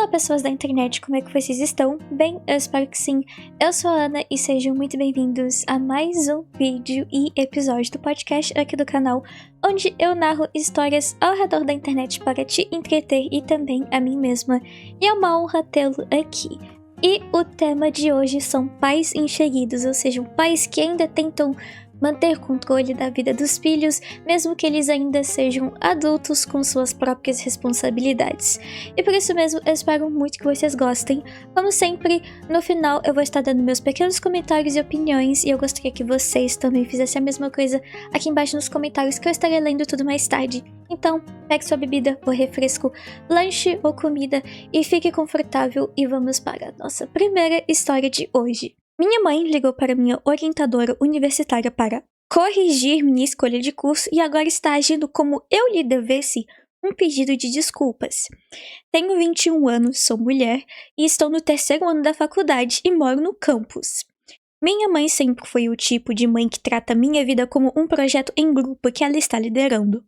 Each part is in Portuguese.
Olá pessoas da internet, como é que vocês estão? Bem, eu espero que sim. Eu sou a Ana e sejam muito bem-vindos a mais um vídeo e episódio do podcast aqui do canal, onde eu narro histórias ao redor da internet para te entreter e também a mim mesma. E é uma honra tê-lo aqui. E o tema de hoje são pais enxeridos, ou seja, pais que ainda tentam manter controle da vida dos filhos, mesmo que eles ainda sejam adultos com suas próprias responsabilidades. E por isso mesmo, eu espero muito que vocês gostem. Como sempre, no final eu vou estar dando meus pequenos comentários e opiniões, e eu gostaria que vocês também fizessem a mesma coisa aqui embaixo nos comentários, que eu estarei lendo tudo mais tarde. Então, pegue sua bebida ou refresco, lanche ou comida e fique confortável, e vamos para a nossa primeira história de hoje. Minha mãe ligou para minha orientadora universitária para corrigir minha escolha de curso e agora está agindo como eu lhe devesse um pedido de desculpas. Tenho 21 anos, sou mulher e estou no 3º ano da faculdade e moro no campus. Minha mãe sempre foi o tipo de mãe que trata minha vida como um projeto em grupo que ela está liderando.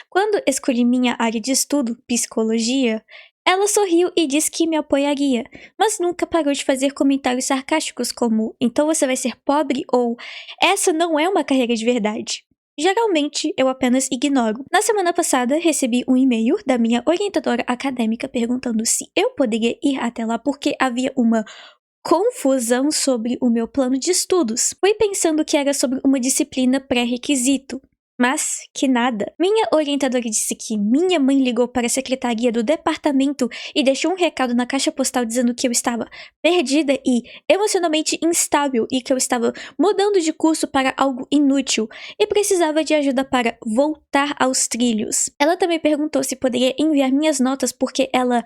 Quando escolhi minha área de estudo, psicologia, ela sorriu e disse que me apoiaria, mas nunca parou de fazer comentários sarcásticos como "então você vai ser pobre" ou "essa não é uma carreira de verdade". Geralmente, eu apenas ignoro. Na semana passada, recebi um e-mail da minha orientadora acadêmica perguntando se eu poderia ir até lá porque havia uma confusão sobre o meu plano de estudos. Fui pensando que era sobre uma disciplina pré-requisito. Mas que nada. Minha orientadora disse que minha mãe ligou para a secretaria do departamento e deixou um recado na caixa postal dizendo que eu estava perdida e emocionalmente instável e que eu estava mudando de curso para algo inútil e precisava de ajuda para voltar aos trilhos. Ela também perguntou se poderia enviar minhas notas porque ela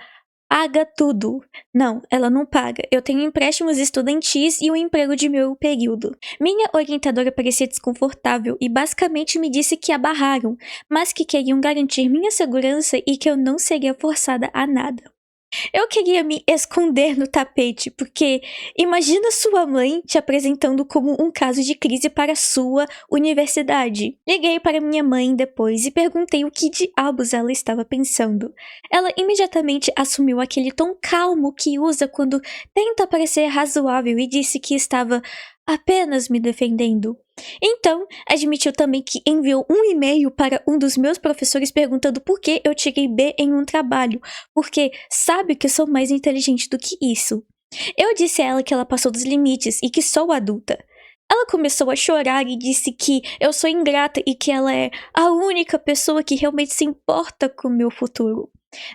paga tudo. Não, ela não paga. Eu tenho empréstimos estudantis e um emprego de meio período. Minha orientadora parecia desconfortável e basicamente me disse que a barraram, mas que queriam garantir minha segurança e que eu não seria forçada a nada. Eu queria me esconder no tapete, porque imagina sua mãe te apresentando como um caso de crise para sua universidade. Liguei para minha mãe depois e perguntei o que diabos ela estava pensando. Ela imediatamente assumiu aquele tom calmo que usa quando tenta parecer razoável e disse que estava apenas me defendendo. Então, admitiu também que enviou um e-mail para um dos meus professores perguntando por que eu tirei B em um trabalho, porque sabe que sou mais inteligente do que isso. Eu disse a ela que ela passou dos limites e que sou adulta. Ela começou a chorar e disse que eu sou ingrata e que ela é a única pessoa que realmente se importa com o meu futuro.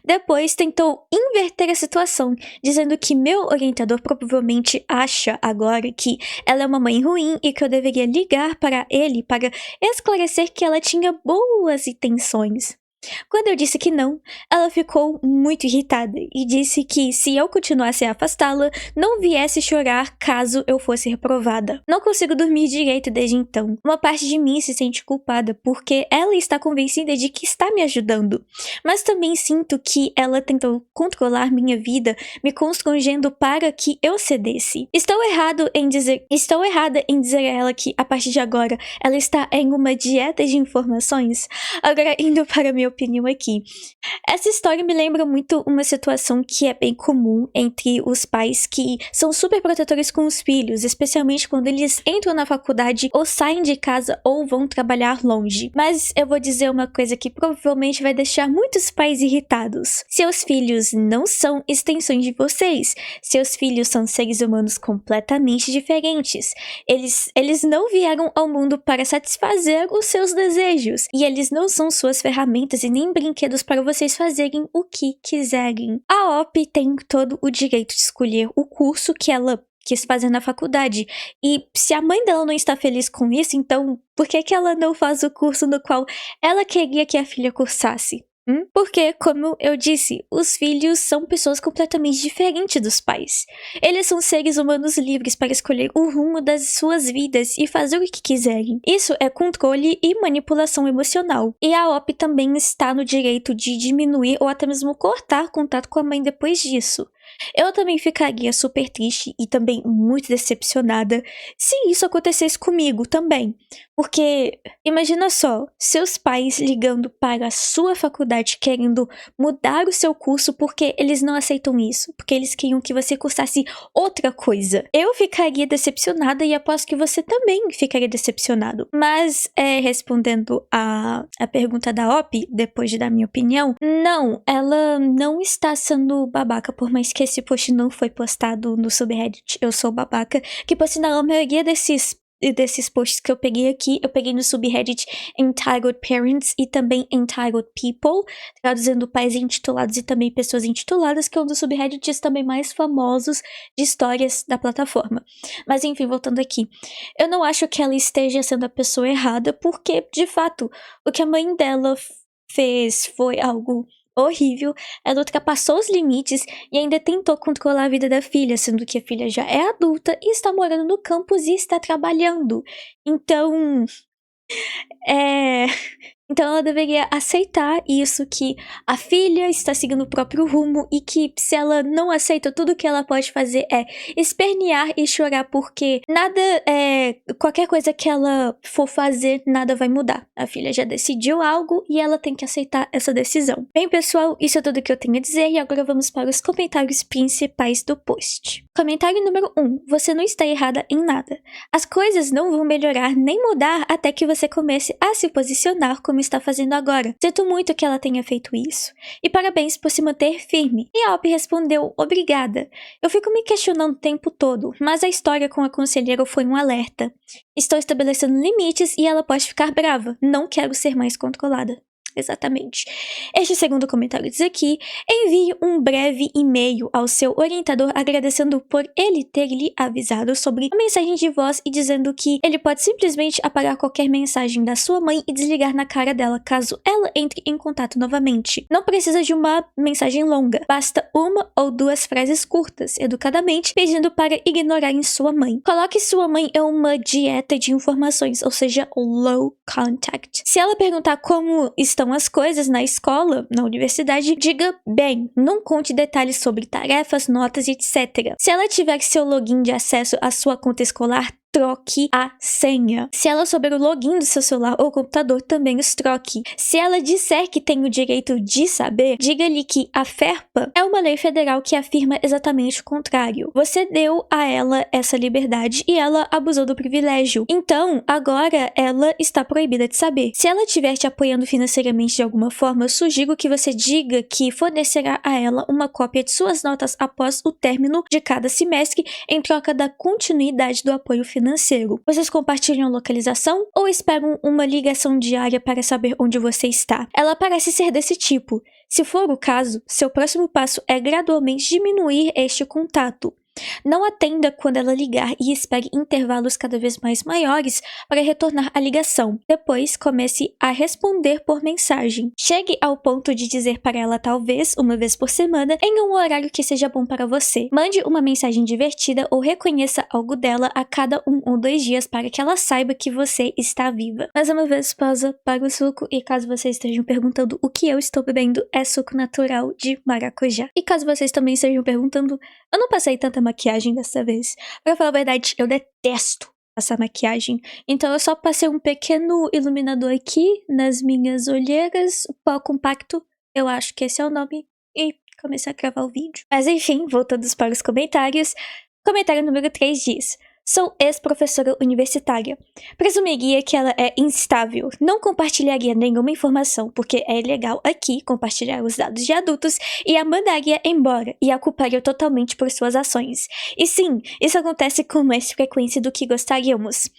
Depois tentou inverter a situação, dizendo que meu orientador provavelmente acha agora que ela é uma mãe ruim e que eu deveria ligar para ele para esclarecer que ela tinha boas intenções. Quando eu disse que não, ela ficou muito irritada e disse que se eu continuasse a afastá-la, não viesse chorar caso eu fosse reprovada. Não consigo dormir direito desde então. Uma parte de mim se sente culpada porque ela está convencida de que está me ajudando, mas também sinto que ela tentou controlar minha vida, me constrangendo para que eu cedesse. Estou errada em dizer a ela que a partir de agora ela está em uma dieta de informações. Agora indo para minha opinião aqui. Essa história me lembra muito uma situação que é bem comum entre os pais que são super protetores com os filhos, especialmente quando eles entram na faculdade ou saem de casa ou vão trabalhar longe. Mas eu vou dizer uma coisa que provavelmente vai deixar muitos pais irritados. Seus filhos não são extensões de vocês. Seus filhos são seres humanos completamente diferentes. Eles não vieram ao mundo para satisfazer os seus desejos. E eles não são suas ferramentas e nem brinquedos para vocês fazerem o que quiserem. A OP tem todo o direito de escolher o curso que ela quis fazer na faculdade. E se a mãe dela não está feliz com isso, então por que ela não faz o curso no qual ela queria que a filha cursasse? Porque, como eu disse, os filhos são pessoas completamente diferentes dos pais. Eles são seres humanos livres para escolher o rumo das suas vidas e fazer o que quiserem. Isso é controle e manipulação emocional. E a OP também está no direito de diminuir ou até mesmo cortar contato com a mãe depois disso. Eu também ficaria super triste e também muito decepcionada se isso acontecesse comigo também. Porque, imagina só, seus pais ligando para a sua faculdade querendo mudar o seu curso porque eles não aceitam isso, porque eles queriam que você cursasse outra coisa. Eu ficaria decepcionada e aposto que você também ficaria decepcionado. Mas, respondendo a pergunta da OP, depois de dar minha opinião, não, ela não está sendo babaca, por mais que esse post não foi postado no subreddit Eu Sou Babaca, que por sinal a maioria desses posts que eu peguei aqui, eu peguei no subreddit Entitled Parents e também Entitled People, traduzindo pais intitulados e também pessoas intituladas, que é um dos subreddits também mais famosos de histórias da plataforma. Mas enfim, voltando aqui. Eu não acho que ela esteja sendo a pessoa errada, porque, de fato, o que a mãe dela fez foi algo horrível. Ela ultrapassou os limites e ainda tentou controlar a vida da filha, sendo que a filha já é adulta e está morando no campus e está trabalhando. Então, Então ela deveria aceitar isso, que a filha está seguindo o próprio rumo e que se ela não aceita, tudo que ela pode fazer é espernear e chorar, porque qualquer coisa que ela for fazer, nada vai mudar. A filha já decidiu algo e ela tem que aceitar essa decisão. Bem, pessoal, isso é tudo que eu tenho a dizer e agora vamos para os comentários principais do post. Comentário número 1. Você não está errada em nada. As coisas não vão melhorar nem mudar até que você comece a se posicionar como está fazendo agora. Sinto muito que ela tenha feito isso. E parabéns por se manter firme. E a Alp respondeu, obrigada. Eu fico me questionando o tempo todo, mas a história com a conselheira foi um alerta. Estou estabelecendo limites e ela pode ficar brava. Não quero ser mais controlada. Exatamente. Este segundo comentário diz aqui: envie um breve e-mail ao seu orientador agradecendo por ele ter lhe avisado sobre a mensagem de voz e dizendo que ele pode simplesmente apagar qualquer mensagem da sua mãe e desligar na cara dela caso ela entre em contato novamente. Não precisa de uma mensagem longa, basta uma ou duas frases curtas, educadamente pedindo para ignorarem sua mãe. Coloque sua mãe em uma dieta de informações, ou seja, low contact. Se ela perguntar como estão as coisas na escola, na universidade, diga bem, não conte detalhes sobre tarefas, notas, etc. Se ela tiver seu login de acesso à sua conta escolar, troque a senha. Se ela souber o login do seu celular ou computador, também os troque. Se ela disser que tem o direito de saber, diga-lhe que a FERPA é uma lei federal que afirma exatamente o contrário. Você deu a ela essa liberdade e ela abusou do privilégio. Então, agora ela está proibida de saber. Se ela estiver te apoiando financeiramente de alguma forma, eu sugiro que você diga que fornecerá a ela uma cópia de suas notas após o término de cada semestre em troca da continuidade do apoio financeiro. Vocês compartilham localização ou esperam uma ligação diária para saber onde você está? Ela parece ser desse tipo. Se for o caso, seu próximo passo é gradualmente diminuir este contato. Não atenda quando ela ligar e espere intervalos cada vez mais maiores para retornar a ligação. Depois, comece a responder por mensagem. Chegue ao ponto de dizer para ela talvez uma vez por semana em um horário que seja bom para você. Mande uma mensagem divertida ou reconheça algo dela a cada 1 ou 2 dias para que ela saiba que você está viva. Mais uma vez, pausa para o suco e caso vocês estejam perguntando o que eu estou bebendo, é suco natural de maracujá. E caso vocês também estejam perguntando, eu não passei tanta maquiagem dessa vez. Pra falar a verdade, eu detesto passar maquiagem. Então eu só passei um pequeno iluminador aqui nas minhas olheiras, pó compacto, eu acho que esse é o nome, e comecei a gravar o vídeo. Mas enfim, voltando para os comentários. Comentário número 3 diz: sou ex-professora universitária. Presumiria que ela é instável. Não compartilharia nenhuma informação, porque é ilegal aqui compartilhar os dados de adultos, e a mandaria embora e a culparia totalmente por suas ações. E sim, isso acontece com mais frequência do que gostaríamos.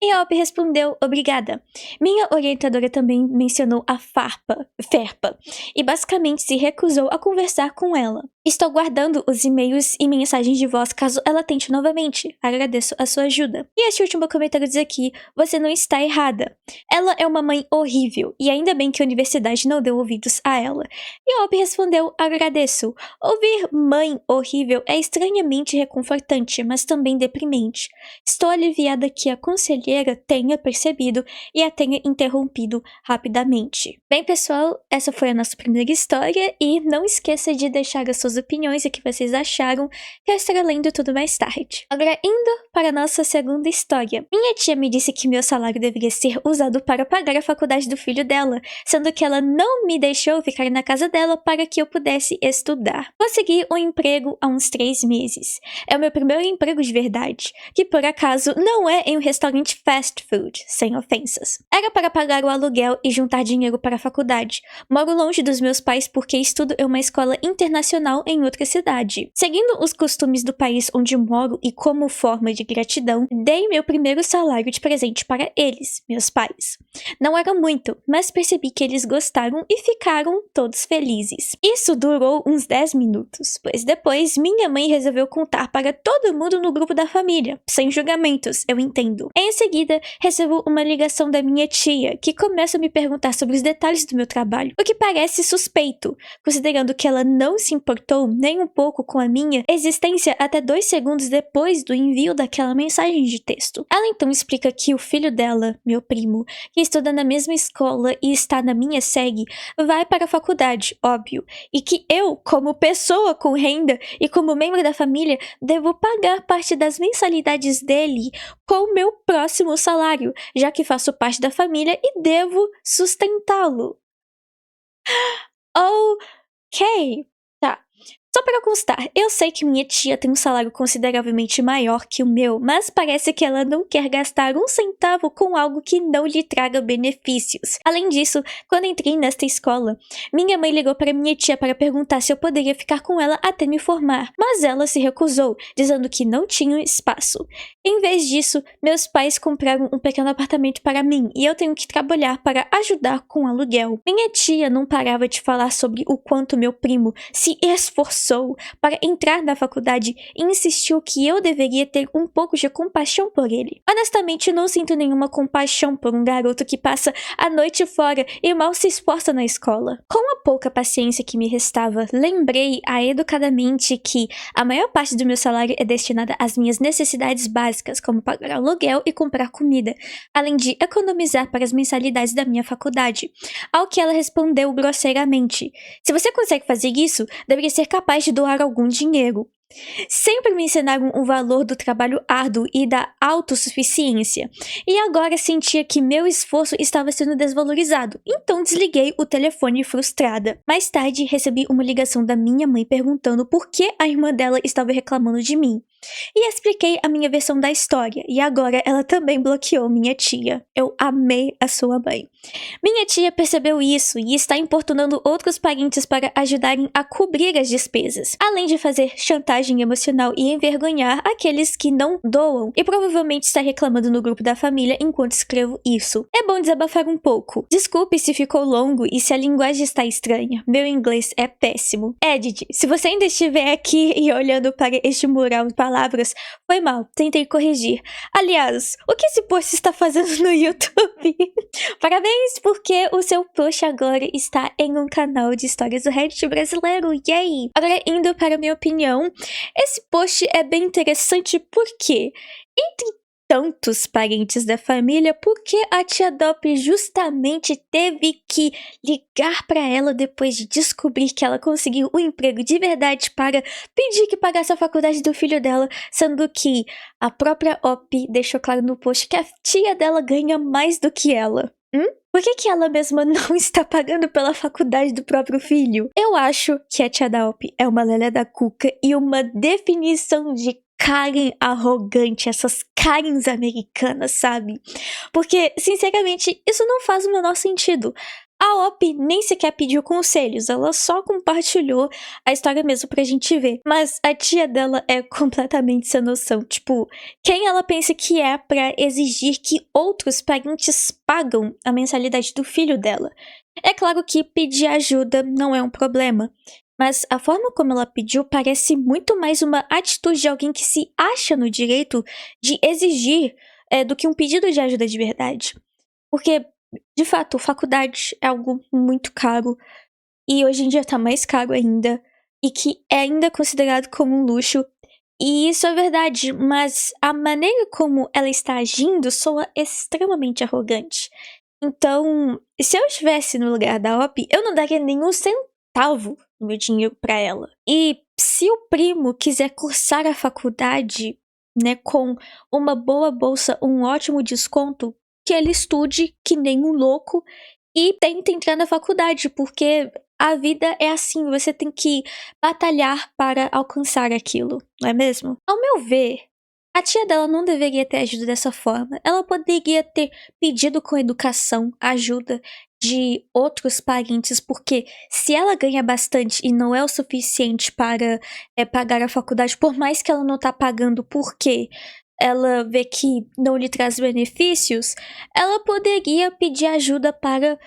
E a OP respondeu, obrigada. Minha orientadora também mencionou a FERPA, e basicamente se recusou a conversar com ela. Estou guardando os e-mails e mensagens de voz caso ela tente novamente. Agradeço a sua ajuda. E este último comentário diz aqui: você não está errada. Ela é uma mãe horrível, e ainda bem que a universidade não deu ouvidos a ela. E a Ob respondeu: agradeço. Ouvir mãe horrível é estranhamente reconfortante, mas também deprimente. Estou aliviada que a conselheira tenha percebido e a tenha interrompido rapidamente. Bem, pessoal, essa foi a nossa primeira história, e não esqueça de deixar as suas suas opiniões e o que vocês acharam, que eu estarei lendo tudo mais tarde. Agora, indo para a nossa segunda história. Minha tia me disse que meu salário deveria ser usado para pagar a faculdade do filho dela, sendo que ela não me deixou ficar na casa dela para que eu pudesse estudar. Consegui um emprego há uns 3 meses. É o meu primeiro emprego de verdade, que por acaso não é em um restaurante fast food, sem ofensas. Era para pagar o aluguel e juntar dinheiro para a faculdade. Moro longe dos meus pais porque estudo em uma escola internacional em outra cidade. Seguindo os costumes do país onde moro e como forma de gratidão, dei meu primeiro salário de presente para eles, meus pais. Não era muito, mas percebi que eles gostaram e ficaram todos felizes. Isso durou uns 10 minutos, pois depois minha mãe resolveu contar para todo mundo no grupo da família, sem julgamentos, eu entendo. Em seguida, recebo uma ligação da minha tia, que começa a me perguntar sobre os detalhes do meu trabalho, o que parece suspeito, considerando que ela não se importou nem um pouco com a minha existência até 2 segundos depois do envio daquela mensagem de texto. Ela então explica que o filho dela, meu primo, que estuda na mesma escola e está na minha SEG, vai para a faculdade, óbvio, e que eu, como pessoa com renda e como membro da família, devo pagar parte das mensalidades dele com o meu próximo salário, já que faço parte da família e devo sustentá-lo. Ok, tá. Só para constar, eu sei que minha tia tem um salário consideravelmente maior que o meu, mas parece que ela não quer gastar um centavo com algo que não lhe traga benefícios. Além disso, quando entrei nesta escola, minha mãe ligou para minha tia para perguntar se eu poderia ficar com ela até me formar, mas ela se recusou, dizendo que não tinha espaço. Em vez disso, meus pais compraram um pequeno apartamento para mim e eu tenho que trabalhar para ajudar com o aluguel. Minha tia não parava de falar sobre o quanto meu primo se esforçou para entrar na faculdade e insistiu que eu deveria ter um pouco de compaixão por ele. Honestamente, não sinto nenhuma compaixão por um garoto que passa a noite fora e mal se esforça na escola. Com a pouca paciência que me restava, lembrei educadamente que a maior parte do meu salário é destinada às minhas necessidades básicas, como pagar aluguel e comprar comida, além de economizar para as mensalidades da minha faculdade. Ao que ela respondeu grosseiramente: "Se você consegue fazer isso, deveria ser capaz de doar algum dinheiro." Sempre me ensinaram o valor do trabalho árduo e da autossuficiência, e agora sentia que meu esforço estava sendo desvalorizado, então desliguei o telefone frustrada. Mais tarde, recebi uma ligação da minha mãe perguntando por que a irmã dela estava reclamando de mim. E expliquei a minha versão da história, e agora ela também bloqueou minha tia. Eu amei a sua mãe. Minha tia percebeu isso e está importunando outros parentes para ajudarem a cobrir as despesas, além de fazer chantagem emocional e envergonhar aqueles que não doam, e provavelmente está reclamando no grupo da família enquanto escrevo isso. É bom desabafar um pouco. Desculpe se ficou longo e se a linguagem está estranha. Meu inglês é péssimo. Edith, se você ainda estiver aqui e olhando para este mural de palavras, foi mal, tentei corrigir. Aliás, o que esse post está fazendo no YouTube? Parabéns, porque o seu post agora está em um canal de histórias do Reddit brasileiro, yay! Agora, indo para a minha opinião, esse post é bem interessante porque, entre tantos parentes da família, porque a tia Dop justamente teve que ligar para ela depois de descobrir que ela conseguiu um emprego de verdade para pedir que pagasse a faculdade do filho dela, sendo que a própria Op deixou claro no post que a tia dela ganha mais do que ela. Por que ela mesma não está pagando pela faculdade do próprio filho? Eu acho que a tia da Op é uma lelé da cuca e uma definição de Karen arrogante, essas Karens americanas, sabe? Porque, sinceramente, isso não faz o menor sentido. A Op nem sequer pediu conselhos, ela só compartilhou a história mesmo pra gente ver. Mas a tia dela é completamente sem noção. Tipo, quem ela pensa que é pra exigir que outros parentes pagam a mensalidade do filho dela? É claro que pedir ajuda não é um problema, mas a forma como ela pediu parece muito mais uma atitude de alguém que se acha no direito de exigir do que um pedido de ajuda de verdade. Porque, de fato, faculdade é algo muito caro, e hoje em dia tá mais caro ainda, e que é ainda considerado como um luxo. E isso é verdade, mas a maneira como ela está agindo soa extremamente arrogante. Então, se eu estivesse no lugar da Op, eu não daria nenhum centavo o meu dinheiro pra ela. E se o primo quiser cursar a faculdade, né, com uma boa bolsa, um ótimo desconto, que ele estude que nem um louco e tenta entrar na faculdade, porque a vida é assim, você tem que batalhar para alcançar aquilo, não é mesmo? Ao meu ver, a tia dela não deveria ter agido dessa forma. Ela poderia ter pedido com educação ajuda de outros parentes, porque se ela ganha bastante e não é o suficiente para pagar a faculdade, por mais que ela não tá pagando porque ela vê que não lhe traz benefícios, ela poderia pedir ajuda para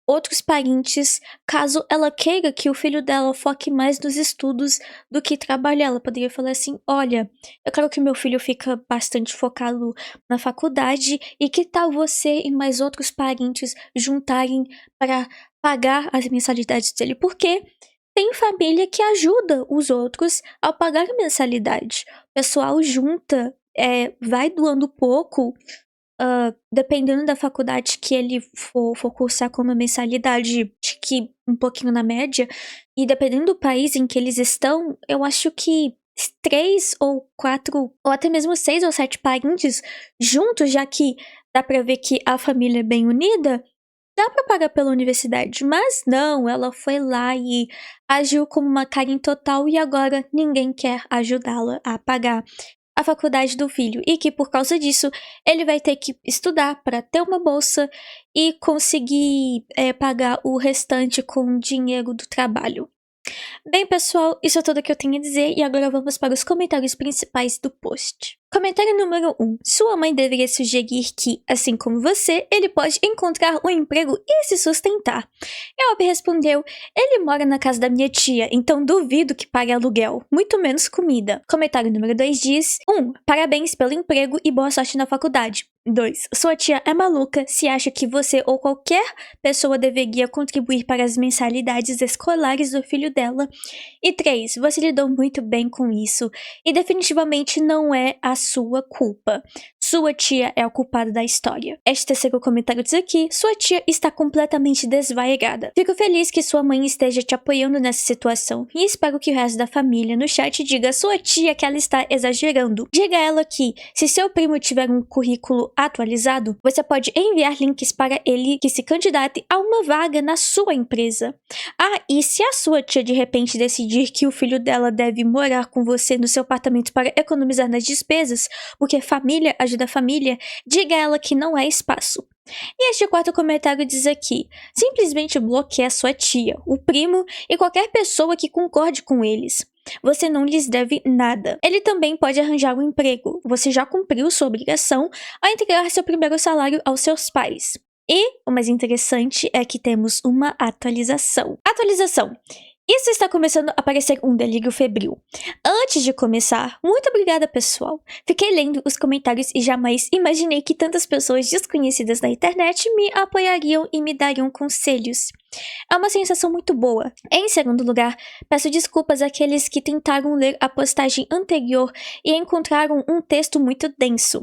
outros parentes, caso ela queira que o filho dela foque mais nos estudos do que trabalhar. Ela poderia falar assim: olha, eu quero que meu filho fique bastante focado na faculdade, e que tal você e mais outros parentes juntarem para pagar as mensalidades dele? Porque tem família que ajuda os outros a pagar a mensalidade. O pessoal junta, vai doando pouco, dependendo da faculdade que ele for cursar com uma mensalidade, acho que um pouquinho na média, e dependendo do país em que eles estão, eu acho que 3 ou 4, ou até mesmo 6 ou 7 parentes juntos, já que dá pra ver que a família é bem unida, dá pra pagar pela universidade. Mas não, ela foi lá e agiu como uma Karen total, e agora ninguém quer ajudá-la a pagar a faculdade do filho, e que por causa disso ele vai ter que estudar para ter uma bolsa e conseguir pagar o restante com dinheiro do trabalho. Bem, pessoal, isso é tudo que eu tenho a dizer, e agora vamos para os comentários principais do post. Comentário número 1. Sua mãe deveria sugerir que, assim como você, ele pode encontrar um emprego e se sustentar. Elb respondeu: ele mora na casa da minha tia, então duvido que pague aluguel, muito menos comida. Comentário número 2 diz: 1. Parabéns pelo emprego e boa sorte na faculdade. 2. Sua tia é maluca se acha que você ou qualquer pessoa deveria contribuir para as mensalidades escolares do filho dela. E 3. Você lidou muito bem com isso, e definitivamente não é a sua culpa. Sua tia é a culpada da história. Este terceiro comentário diz aqui: sua tia está completamente desvairada. Fico feliz que sua mãe esteja te apoiando nessa situação, e espero que o resto da família no chat diga à sua tia que ela está exagerando. Diga a ela que, se seu primo tiver um currículo atualizado, você pode enviar links para ele que se candidate a uma vaga na sua empresa. Ah, e se a sua tia de repente decidir que o filho dela deve morar com você no seu apartamento para economizar nas despesas, porque família ajuda a família, diga a ela que não há espaço. E este quarto comentário diz aqui: simplesmente bloqueie a sua tia, o primo e qualquer pessoa que concorde com eles. Você não lhes deve nada. Ele também pode arranjar um emprego. Você já cumpriu sua obrigação ao entregar seu primeiro salário aos seus pais. E o mais interessante é que temos uma atualização. Atualização. Isso está começando a parecer um delírio febril. Antes de começar, muito obrigada, pessoal. Fiquei lendo os comentários e jamais imaginei que tantas pessoas desconhecidas na internet me apoiariam e me dariam conselhos. É uma sensação muito boa. Em segundo lugar, peço desculpas àqueles que tentaram ler a postagem anterior e encontraram um texto muito denso.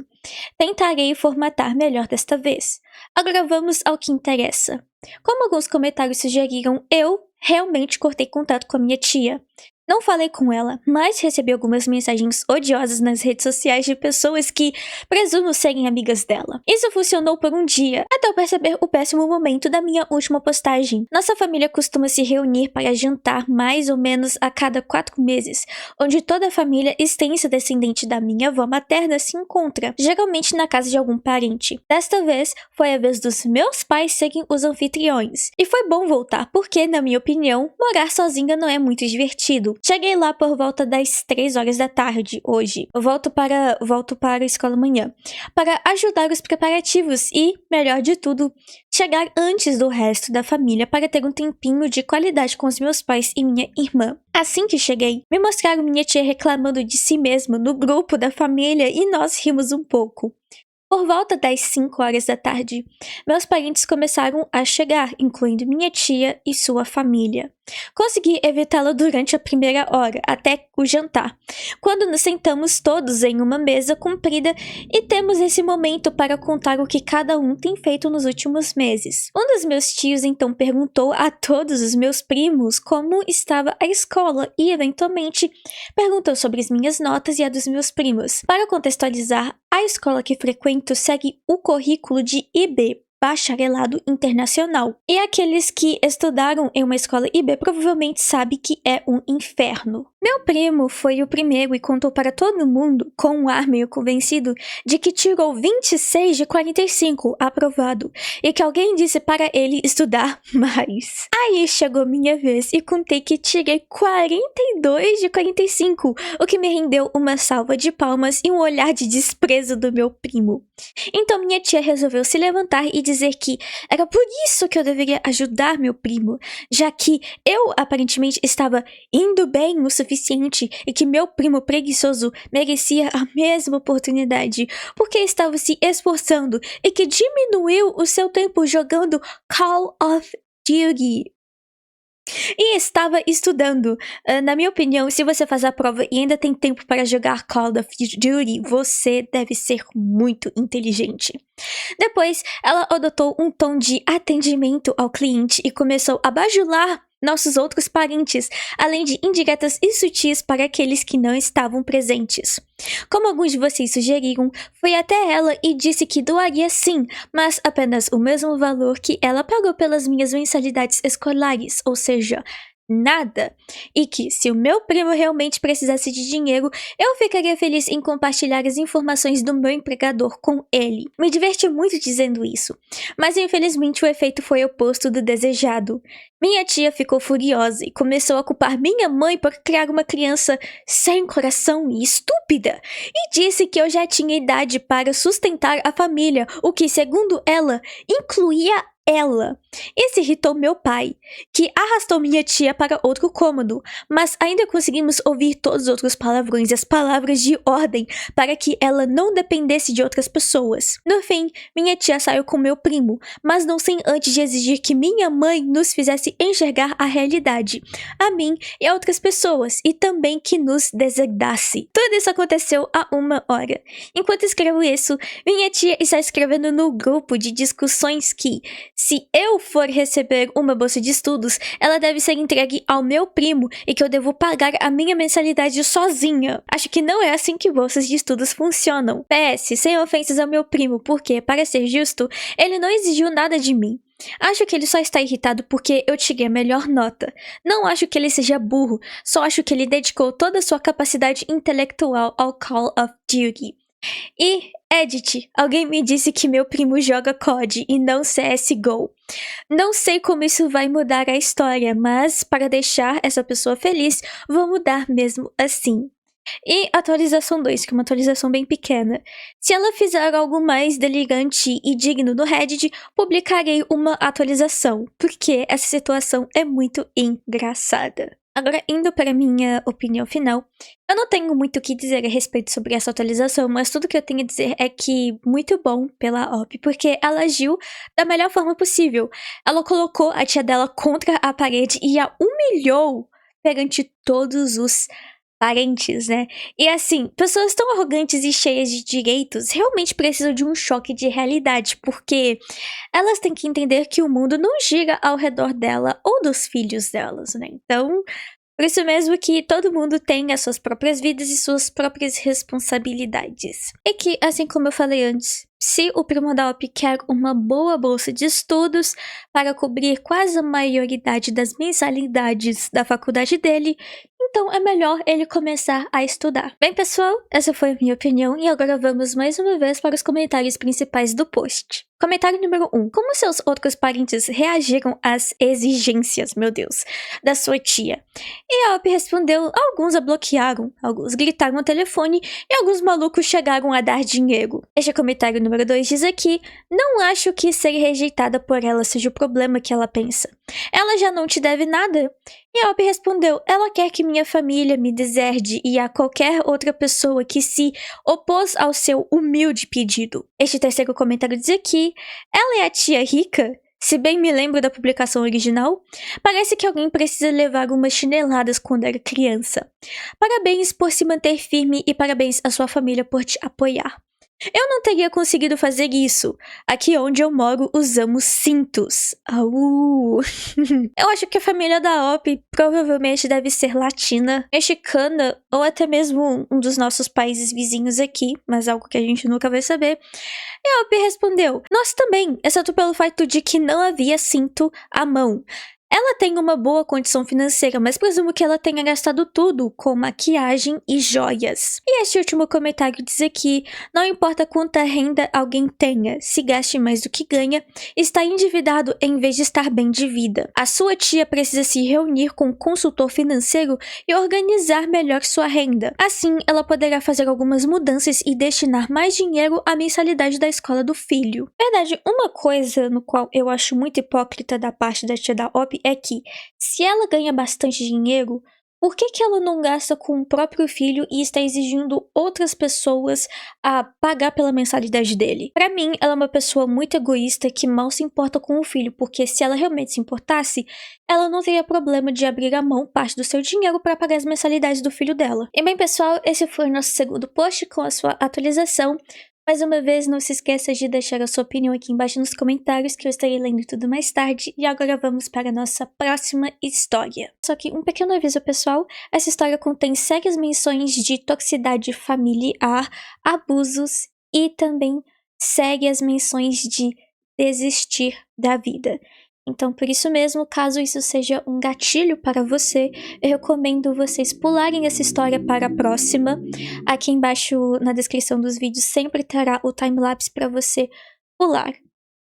Tentarei formatar melhor desta vez. Agora vamos ao que interessa. Como alguns comentários sugeriram, eu realmente cortei contato com a minha tia. Não falei com ela, mas recebi algumas mensagens odiosas nas redes sociais de pessoas que presumo serem amigas dela. Isso funcionou por um dia, até eu perceber o péssimo momento da minha última postagem. Nossa família costuma se reunir para jantar mais ou menos a cada 4 meses, onde toda a família extensa descendente da minha avó materna se encontra, geralmente na casa de algum parente. Desta vez, foi a vez dos meus pais serem os anfitriões. E foi bom voltar, porque, na minha opinião, morar sozinha não é muito divertido. Cheguei lá por volta das 3 horas da tarde hoje. Eu volto para a escola amanhã, para ajudar os preparativos e, melhor de tudo, chegar antes do resto da família para ter um tempinho de qualidade com os meus pais e minha irmã. Assim que cheguei, me mostraram minha tia reclamando de si mesma no grupo da família e nós rimos um pouco. Por volta das 5 horas da tarde, meus parentes começaram a chegar, incluindo minha tia e sua família. Consegui evitá-la durante a primeira hora, até o jantar, quando nos sentamos todos em uma mesa comprida e temos esse momento para contar o que cada um tem feito nos últimos meses. Um dos meus tios então perguntou a todos os meus primos como estava a escola e, eventualmente, perguntou sobre as minhas notas e a dos meus primos. Para contextualizar, a escola que frequento segue o currículo de IB, Bacharelado Internacional. E aqueles que estudaram em uma escola IB provavelmente sabem que é um inferno. Meu primo foi o primeiro e contou para todo mundo, com um ar meio convencido, de que tirou 26 de 45 aprovado e que alguém disse para ele estudar mais. Aí chegou minha vez e contei que tirei 42 de 45, o que me rendeu uma salva de palmas e um olhar de desprezo do meu primo. Então minha tia resolveu se levantar e dizer que era por isso que eu deveria ajudar meu primo, já que eu aparentemente estava indo bem o suficiente e que meu primo preguiçoso merecia a mesma oportunidade, porque estava se esforçando e que diminuiu o seu tempo jogando Call of Duty. E estava estudando. Na minha opinião, se você faz a prova e ainda tem tempo para jogar Call of Duty, você deve ser muito inteligente. Depois, ela adotou um tom de atendimento ao cliente e começou a bajular nossos outros parentes, além de indiretas e sutis para aqueles que não estavam presentes. Como alguns de vocês sugeriram, fui até ela e disse que doaria sim, mas apenas o mesmo valor que ela pagou pelas minhas mensalidades escolares, ou seja, nada. E que, se o meu primo realmente precisasse de dinheiro, eu ficaria feliz em compartilhar as informações do meu empregador com ele. Me diverti muito dizendo isso, mas infelizmente o efeito foi oposto do desejado. Minha tia ficou furiosa e começou a culpar minha mãe por criar uma criança sem coração e estúpida, e disse que eu já tinha idade para sustentar a família, o que, segundo ela, incluía ela. Isso irritou meu pai, que arrastou minha tia para outro cômodo, mas ainda conseguimos ouvir todos os outros palavrões e as palavras de ordem para que ela não dependesse de outras pessoas. No fim, minha tia saiu com meu primo, mas não sem antes de exigir que minha mãe nos fizesse enxergar a realidade, a mim e a outras pessoas, e também que nos deserdasse. Tudo isso aconteceu há 1 hora. Enquanto escrevo isso, minha tia está escrevendo no grupo de discussões que, se eu for receber uma bolsa de estudos, ela deve ser entregue ao meu primo e que eu devo pagar a minha mensalidade sozinha. Acho que não é assim que bolsas de estudos funcionam. PS, sem ofensas ao meu primo, porque, para ser justo, ele não exigiu nada de mim. Acho que ele só está irritado porque eu tirei a melhor nota. Não acho que ele seja burro, só acho que ele dedicou toda a sua capacidade intelectual ao Call of Duty. E, Edit, alguém me disse que meu primo joga COD e não CSGO. Não sei como isso vai mudar a história, mas para deixar essa pessoa feliz, vou mudar mesmo assim. E atualização 2, que é uma atualização bem pequena. Se ela fizer algo mais delirante e digno no Reddit, publicarei uma atualização, porque essa situação é muito engraçada. Agora, indo para a minha opinião final, eu não tenho muito o que dizer a respeito sobre essa atualização, mas tudo que eu tenho a dizer é que muito bom pela OP, porque ela agiu da melhor forma possível. Ela colocou a tia dela contra a parede e a humilhou perante todos os parentes, né? E assim, pessoas tão arrogantes e cheias de direitos realmente precisam de um choque de realidade, porque elas têm que entender que o mundo não gira ao redor dela ou dos filhos delas, né? Então, por isso mesmo que todo mundo tem as suas próprias vidas e suas próprias responsabilidades. E que, assim como eu falei antes, se o primo da OP quer uma boa bolsa de estudos para cobrir quase a maioridade das mensalidades da faculdade dele, então é melhor ele começar a estudar. Bem, pessoal, essa foi a minha opinião e agora vamos mais uma vez para os comentários principais do post. Comentário número 1. Como seus outros parentes reagiram às exigências, meu Deus, da sua tia? E a Op respondeu, alguns a bloquearam, alguns gritaram no telefone e alguns malucos chegaram a dar dinheiro. Este comentário número 2 diz aqui, não acho que ser rejeitada por ela seja o problema que ela pensa. Ela já não te deve nada. E a Op respondeu, ela quer que minha família me deserde e a qualquer outra pessoa que se opôs ao seu humilde pedido. Este terceiro comentário diz aqui, ela é a tia rica? Se bem me lembro da publicação original, parece que alguém precisa levar umas chineladas quando era criança. Parabéns por se manter firme e parabéns à sua família por te apoiar. Eu não teria conseguido fazer isso. Aqui onde eu moro, usamos cintos. Au! Eu acho que a família da Op provavelmente deve ser latina, mexicana ou até mesmo um dos nossos países vizinhos aqui, mas algo que a gente nunca vai saber. E a Op respondeu, nós também, exceto pelo fato de que não havia cinto à mão. Ela tem uma boa condição financeira, mas presumo que ela tenha gastado tudo com maquiagem e joias. E este último comentário diz aqui, não importa quanta renda alguém tenha, se gaste mais do que ganha, está endividado em vez de estar bem de vida. A sua tia precisa se reunir com um consultor financeiro e organizar melhor sua renda. Assim, ela poderá fazer algumas mudanças e destinar mais dinheiro à mensalidade da escola do filho. Verdade, uma coisa no qual eu acho muito hipócrita da parte da tia da Op é que, se ela ganha bastante dinheiro, por que ela não gasta com o próprio filho e está exigindo outras pessoas a pagar pela mensalidade dele? Pra mim, ela é uma pessoa muito egoísta que mal se importa com o filho, porque se ela realmente se importasse, ela não teria problema de abrir a mão parte do seu dinheiro para pagar as mensalidades do filho dela. E bem, pessoal, esse foi o nosso segundo post com a sua atualização. Mais uma vez, não se esqueça de deixar a sua opinião aqui embaixo nos comentários, que eu estarei lendo tudo mais tarde. E agora vamos para a nossa próxima história. Só que um pequeno aviso, pessoal, essa história contém sérias menções de toxicidade familiar, abusos e também sérias menções de desistir da vida. Então, por isso mesmo, caso isso seja um gatilho para você, eu recomendo vocês pularem essa história para a próxima. Aqui embaixo, na descrição dos vídeos, sempre terá o timelapse para você pular.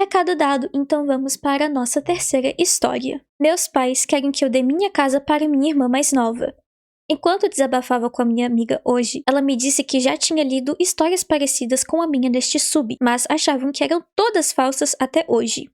Recado dado, então vamos para a nossa terceira história. Meus pais querem que eu dê minha casa para minha irmã mais nova. Enquanto desabafava com a minha amiga hoje, ela me disse que já tinha lido histórias parecidas com a minha neste sub, mas achavam que eram todas falsas até hoje.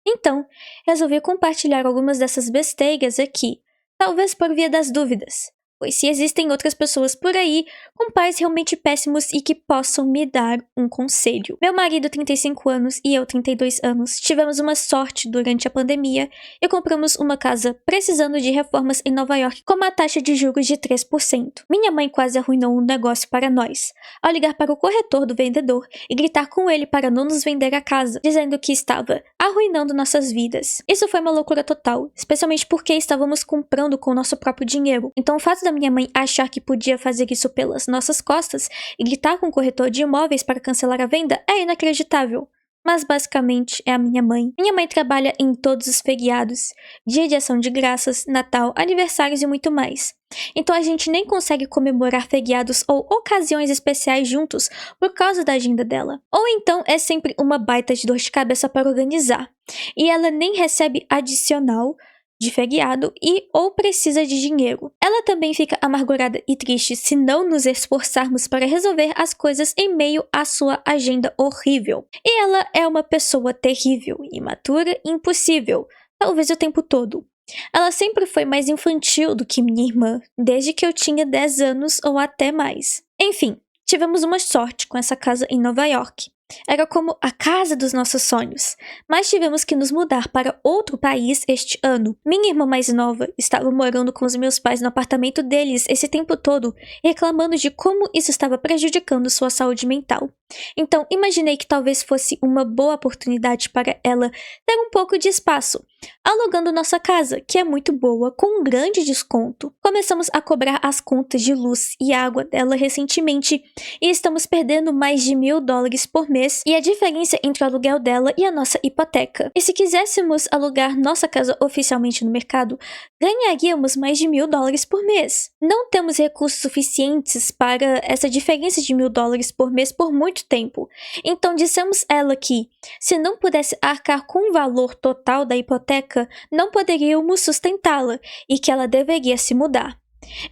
Então, resolvi compartilhar algumas dessas besteiras aqui, talvez por via das dúvidas, pois se existem outras pessoas por aí com pais realmente péssimos e que possam me dar um conselho. Meu marido, 35 anos, e eu, 32 anos, tivemos uma sorte durante a pandemia e compramos uma casa precisando de reformas em Nova York com uma taxa de juros de 3%. Minha mãe quase arruinou um negócio para nós, ao ligar para o corretor do vendedor e gritar com ele para não nos vender a casa, dizendo que estava arruinando nossas vidas. Isso foi uma loucura total, especialmente porque estávamos comprando com o nosso próprio dinheiro. Então o fato da minha mãe achar que podia fazer isso pelas nossas costas e gritar com o corretor de imóveis para cancelar a venda é inacreditável. Mas basicamente é a minha mãe. Minha mãe trabalha em todos os feriados, dia de ação de graças, Natal, aniversários e muito mais. Então a gente nem consegue comemorar feriados ou ocasiões especiais juntos por causa da agenda dela. Ou então é sempre uma baita de dor de cabeça para organizar. E ela nem recebe adicional de feriado e ou precisa de dinheiro. Ela também fica amargurada e triste se não nos esforçarmos para resolver as coisas em meio à sua agenda horrível. E ela é uma pessoa terrível, imatura e impossível, talvez o tempo todo. Ela sempre foi mais infantil do que minha irmã, desde que eu tinha 10 anos ou até mais. Enfim, tivemos uma sorte com essa casa em Nova York. Era como a casa dos nossos sonhos, mas tivemos que nos mudar para outro país este ano. Minha irmã mais nova estava morando com os meus pais no apartamento deles esse tempo todo, reclamando de como isso estava prejudicando sua saúde mental. Então, imaginei que talvez fosse uma boa oportunidade para ela ter um pouco de espaço, alugando nossa casa, que é muito boa, com um grande desconto. Começamos a cobrar as contas de luz e água dela recentemente e estamos perdendo mais de $1.000 por mês e a diferença entre o aluguel dela e a nossa hipoteca. E se quiséssemos alugar nossa casa oficialmente no mercado, ganharíamos mais de $1.000 por mês. Não temos recursos suficientes para essa diferença de $1.000 por mês por muito tempo. Então dissemos a ela que, se não pudesse arcar com o valor total da hipoteca, não poderíamos sustentá-la e que ela deveria se mudar.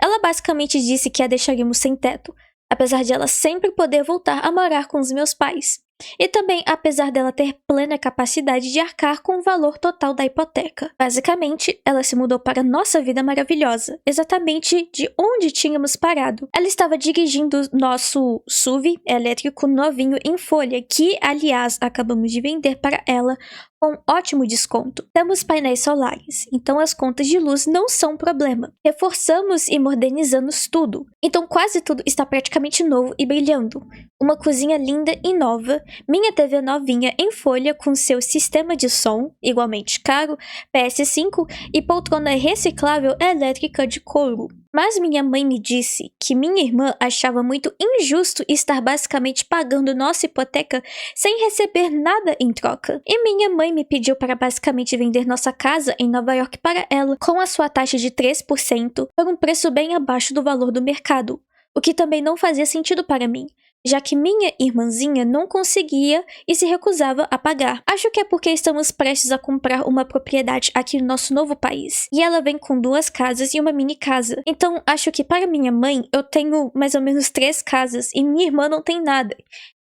Ela basicamente disse que a deixaríamos sem teto, apesar de ela sempre poder voltar a morar com os meus pais. E também apesar dela ter plena capacidade de arcar com o valor total da hipoteca. Basicamente, ela se mudou para nossa vida maravilhosa, exatamente de onde tínhamos parado. Ela estava dirigindo nosso SUV elétrico novinho em folha, que, aliás, acabamos de vender para ela com ótimo desconto. Temos painéis solares, então as contas de luz não são um problema. Reforçamos e modernizamos tudo, então quase tudo está praticamente novo e brilhando. Uma cozinha linda e nova, minha TV novinha em folha com seu sistema de som, igualmente caro, PS5 e poltrona reciclável elétrica de couro. Mas minha mãe me disse que minha irmã achava muito injusto estar basicamente pagando nossa hipoteca sem receber nada em troca. E minha mãe me pediu para basicamente vender nossa casa em Nova York para ela, com a sua taxa de 3%, por um preço bem abaixo do valor do mercado, o que também não fazia sentido para mim, já que minha irmãzinha não conseguia e se recusava a pagar. Acho que é porque estamos prestes a comprar uma propriedade aqui no nosso novo país. E ela vem com 2 casas e uma mini casa. Então, acho que para minha mãe, eu tenho mais ou menos 3 casas e minha irmã não tem nada.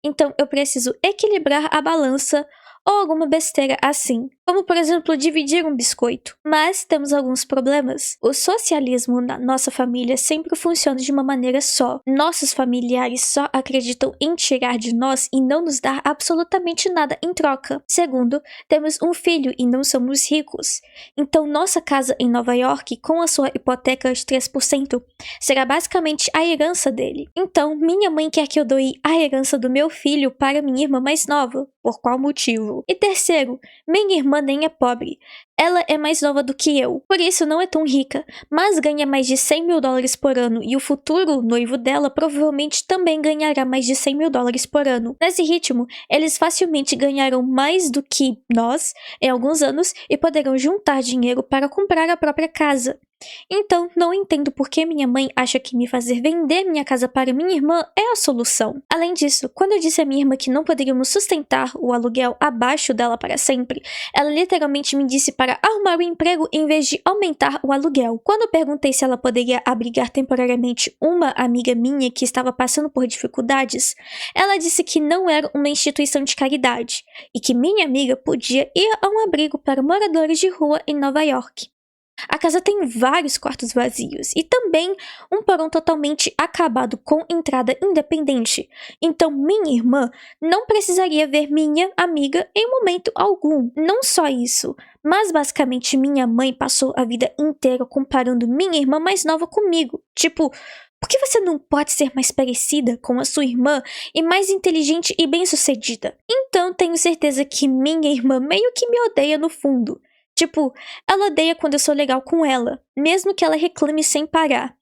Então, eu preciso equilibrar a balança ou alguma besteira assim, como por exemplo dividir um biscoito. Mas temos alguns problemas. O socialismo na nossa família sempre funciona de uma maneira só. Nossos familiares só acreditam em tirar de nós e não nos dar absolutamente nada em troca. Segundo, temos um filho e não somos ricos. Então nossa casa em Nova York, com a sua hipoteca de 3%, será basicamente a herança dele. Então minha mãe quer que eu doe a herança do meu filho para minha irmã mais nova. Por qual motivo? E terceiro, minha irmã nem é pobre. Ela é mais nova do que eu, por isso não é tão rica, mas ganha mais de $100.000 por ano e o futuro noivo dela provavelmente também ganhará mais de $100.000 por ano. Nesse ritmo, eles facilmente ganharão mais do que nós em alguns anos e poderão juntar dinheiro para comprar a própria casa. Então, não entendo por que minha mãe acha que me fazer vender minha casa para minha irmã é a solução. Além disso, quando eu disse à minha irmã que não poderíamos sustentar o aluguel abaixo dela para sempre, ela literalmente me disse para arrumar um emprego em vez de aumentar o aluguel. Quando eu perguntei se ela poderia abrigar temporariamente uma amiga minha que estava passando por dificuldades, ela disse que não era uma instituição de caridade e que minha amiga podia ir a um abrigo para moradores de rua em Nova York. A casa tem vários quartos vazios e também um porão totalmente acabado com entrada independente. Então minha irmã não precisaria ver minha amiga em momento algum. Não só isso, mas basicamente minha mãe passou a vida inteira comparando minha irmã mais nova comigo. Tipo, por que você não pode ser mais parecida com a sua irmã e mais inteligente e bem-sucedida? Então tenho certeza que minha irmã meio que me odeia no fundo. Tipo, ela odeia quando eu sou legal com ela, mesmo que ela reclame sem parar.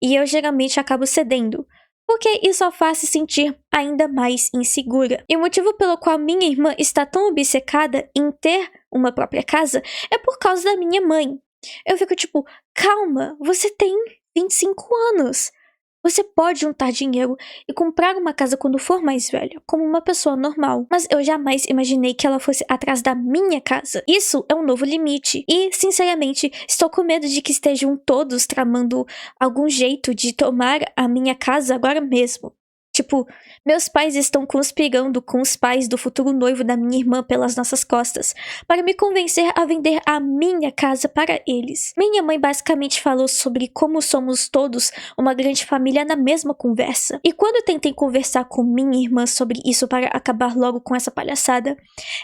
E eu geralmente acabo cedendo, porque isso a faz se sentir ainda mais insegura. E o motivo pelo qual minha irmã está tão obcecada em ter uma própria casa é por causa da minha mãe. Eu fico tipo, calma, você tem 25 anos. Você pode juntar dinheiro e comprar uma casa quando for mais velha, como uma pessoa normal. Mas eu jamais imaginei que ela fosse atrás da minha casa. Isso é um novo limite. E, sinceramente, estou com medo de que estejam todos tramando algum jeito de tomar a minha casa agora mesmo. Tipo, meus pais estão conspirando com os pais do futuro noivo da minha irmã pelas nossas costas, para me convencer a vender a minha casa para eles. Minha mãe basicamente falou sobre como somos todos uma grande família na mesma conversa. E quando eu tentei conversar com minha irmã sobre isso para acabar logo com essa palhaçada,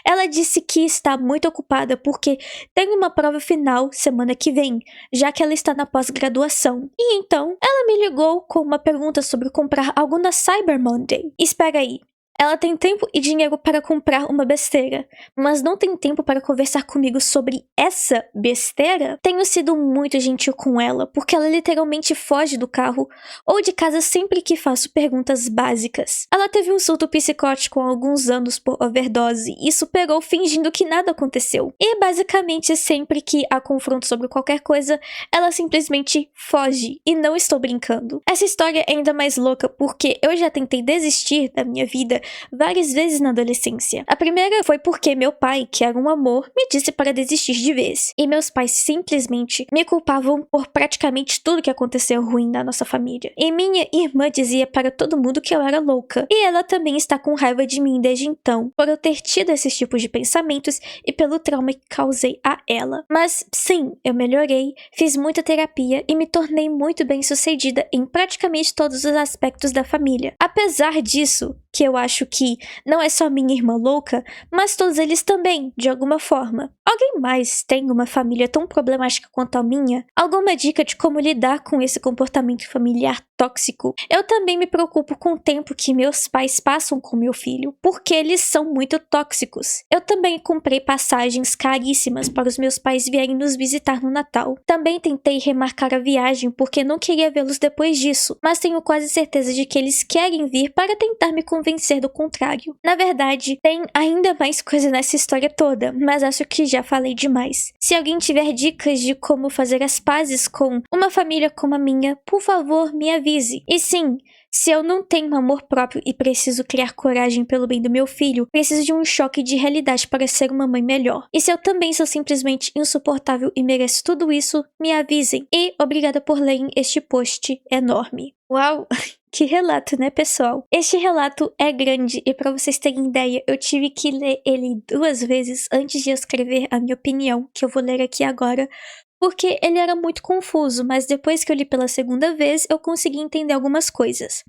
ela disse que está muito ocupada porque tem uma prova final semana que vem, já que ela está na pós-graduação. E então, ela me ligou com uma pergunta sobre comprar algo na Cyber Monday. Espera aí, Ela tem tempo e dinheiro para comprar uma besteira, mas não tem tempo para conversar comigo sobre essa besteira? Tenho sido muito gentil com ela, porque ela literalmente foge do carro ou de casa sempre que faço perguntas básicas. Ela teve um surto psicótico há alguns anos por overdose e superou fingindo que nada aconteceu. E basicamente sempre que a confronto sobre qualquer coisa, ela simplesmente foge, e não estou brincando. Essa história é ainda mais louca porque eu já tentei desistir da minha vida várias vezes na adolescência. A primeira foi porque meu pai, que era um amor, me disse para desistir de vez. E meus pais simplesmente me culpavam por praticamente tudo que aconteceu ruim na nossa família. E minha irmã dizia para todo mundo que eu era louca. E ela também está com raiva de mim desde então, por eu ter tido esses tipos de pensamentos e pelo trauma que causei a ela. Mas sim, eu melhorei, fiz muita terapia e me tornei muito bem-sucedida em praticamente todos os aspectos da família. Apesar disso, que eu acho que não é só minha irmã louca, mas todos eles também, de alguma forma. Alguém mais tem uma família tão problemática quanto a minha? Alguma dica de como lidar com esse comportamento familiar tóxico? Eu também me preocupo com o tempo que meus pais passam com meu filho, porque eles são muito tóxicos. Eu também comprei passagens caríssimas para os meus pais virem nos visitar no Natal. Também tentei remarcar a viagem porque não queria vê-los depois disso, mas tenho quase certeza de que eles querem vir para tentar me convencer do contrário. Na verdade, tem ainda mais coisa nessa história toda, mas acho que já falei demais. Se alguém tiver dicas de como fazer as pazes com uma família como a minha, por favor, me avise. E sim, se eu não tenho amor próprio e preciso criar coragem pelo bem do meu filho, preciso de um choque de realidade para ser uma mãe melhor. E se eu também sou simplesmente insuportável e mereço tudo isso, me avisem. E obrigada por lerem este post enorme. Uau! Que relato, né, pessoal? Este relato é grande e para vocês terem ideia, eu tive que ler ele 2 vezes antes de eu escrever a minha opinião, que eu vou ler aqui agora, porque ele era muito confuso, mas depois que eu li pela 2ª vez, eu consegui entender algumas coisas.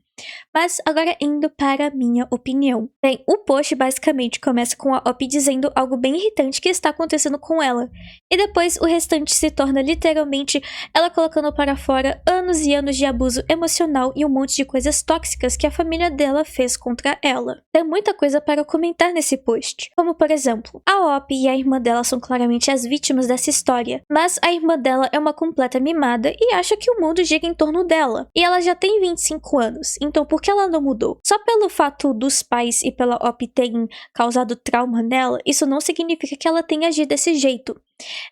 Mas agora indo para a minha opinião. Bem, o post basicamente começa com a Op dizendo algo bem irritante que está acontecendo com ela. E depois o restante se torna literalmente ela colocando para fora anos e anos de abuso emocional e um monte de coisas tóxicas que a família dela fez contra ela. Tem muita coisa para comentar nesse post. Como por exemplo, a Op e a irmã dela são claramente as vítimas dessa história. Mas a irmã dela é uma completa mimada e acha que o mundo gira em torno dela. E ela já tem 25 anos. Então, por que ela não mudou? Só pelo fato dos pais e pela Op terem causado trauma nela, isso não significa que ela tenha agido desse jeito.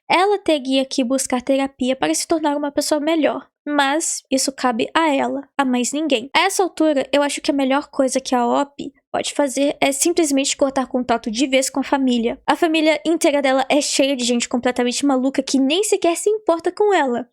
Ela teria que buscar terapia para se tornar uma pessoa melhor. Mas isso cabe a ela, a mais ninguém. A essa altura, eu acho que a melhor coisa que a Op pode fazer é simplesmente cortar contato de vez com a família. A família inteira dela é cheia de gente completamente maluca que nem sequer se importa com ela.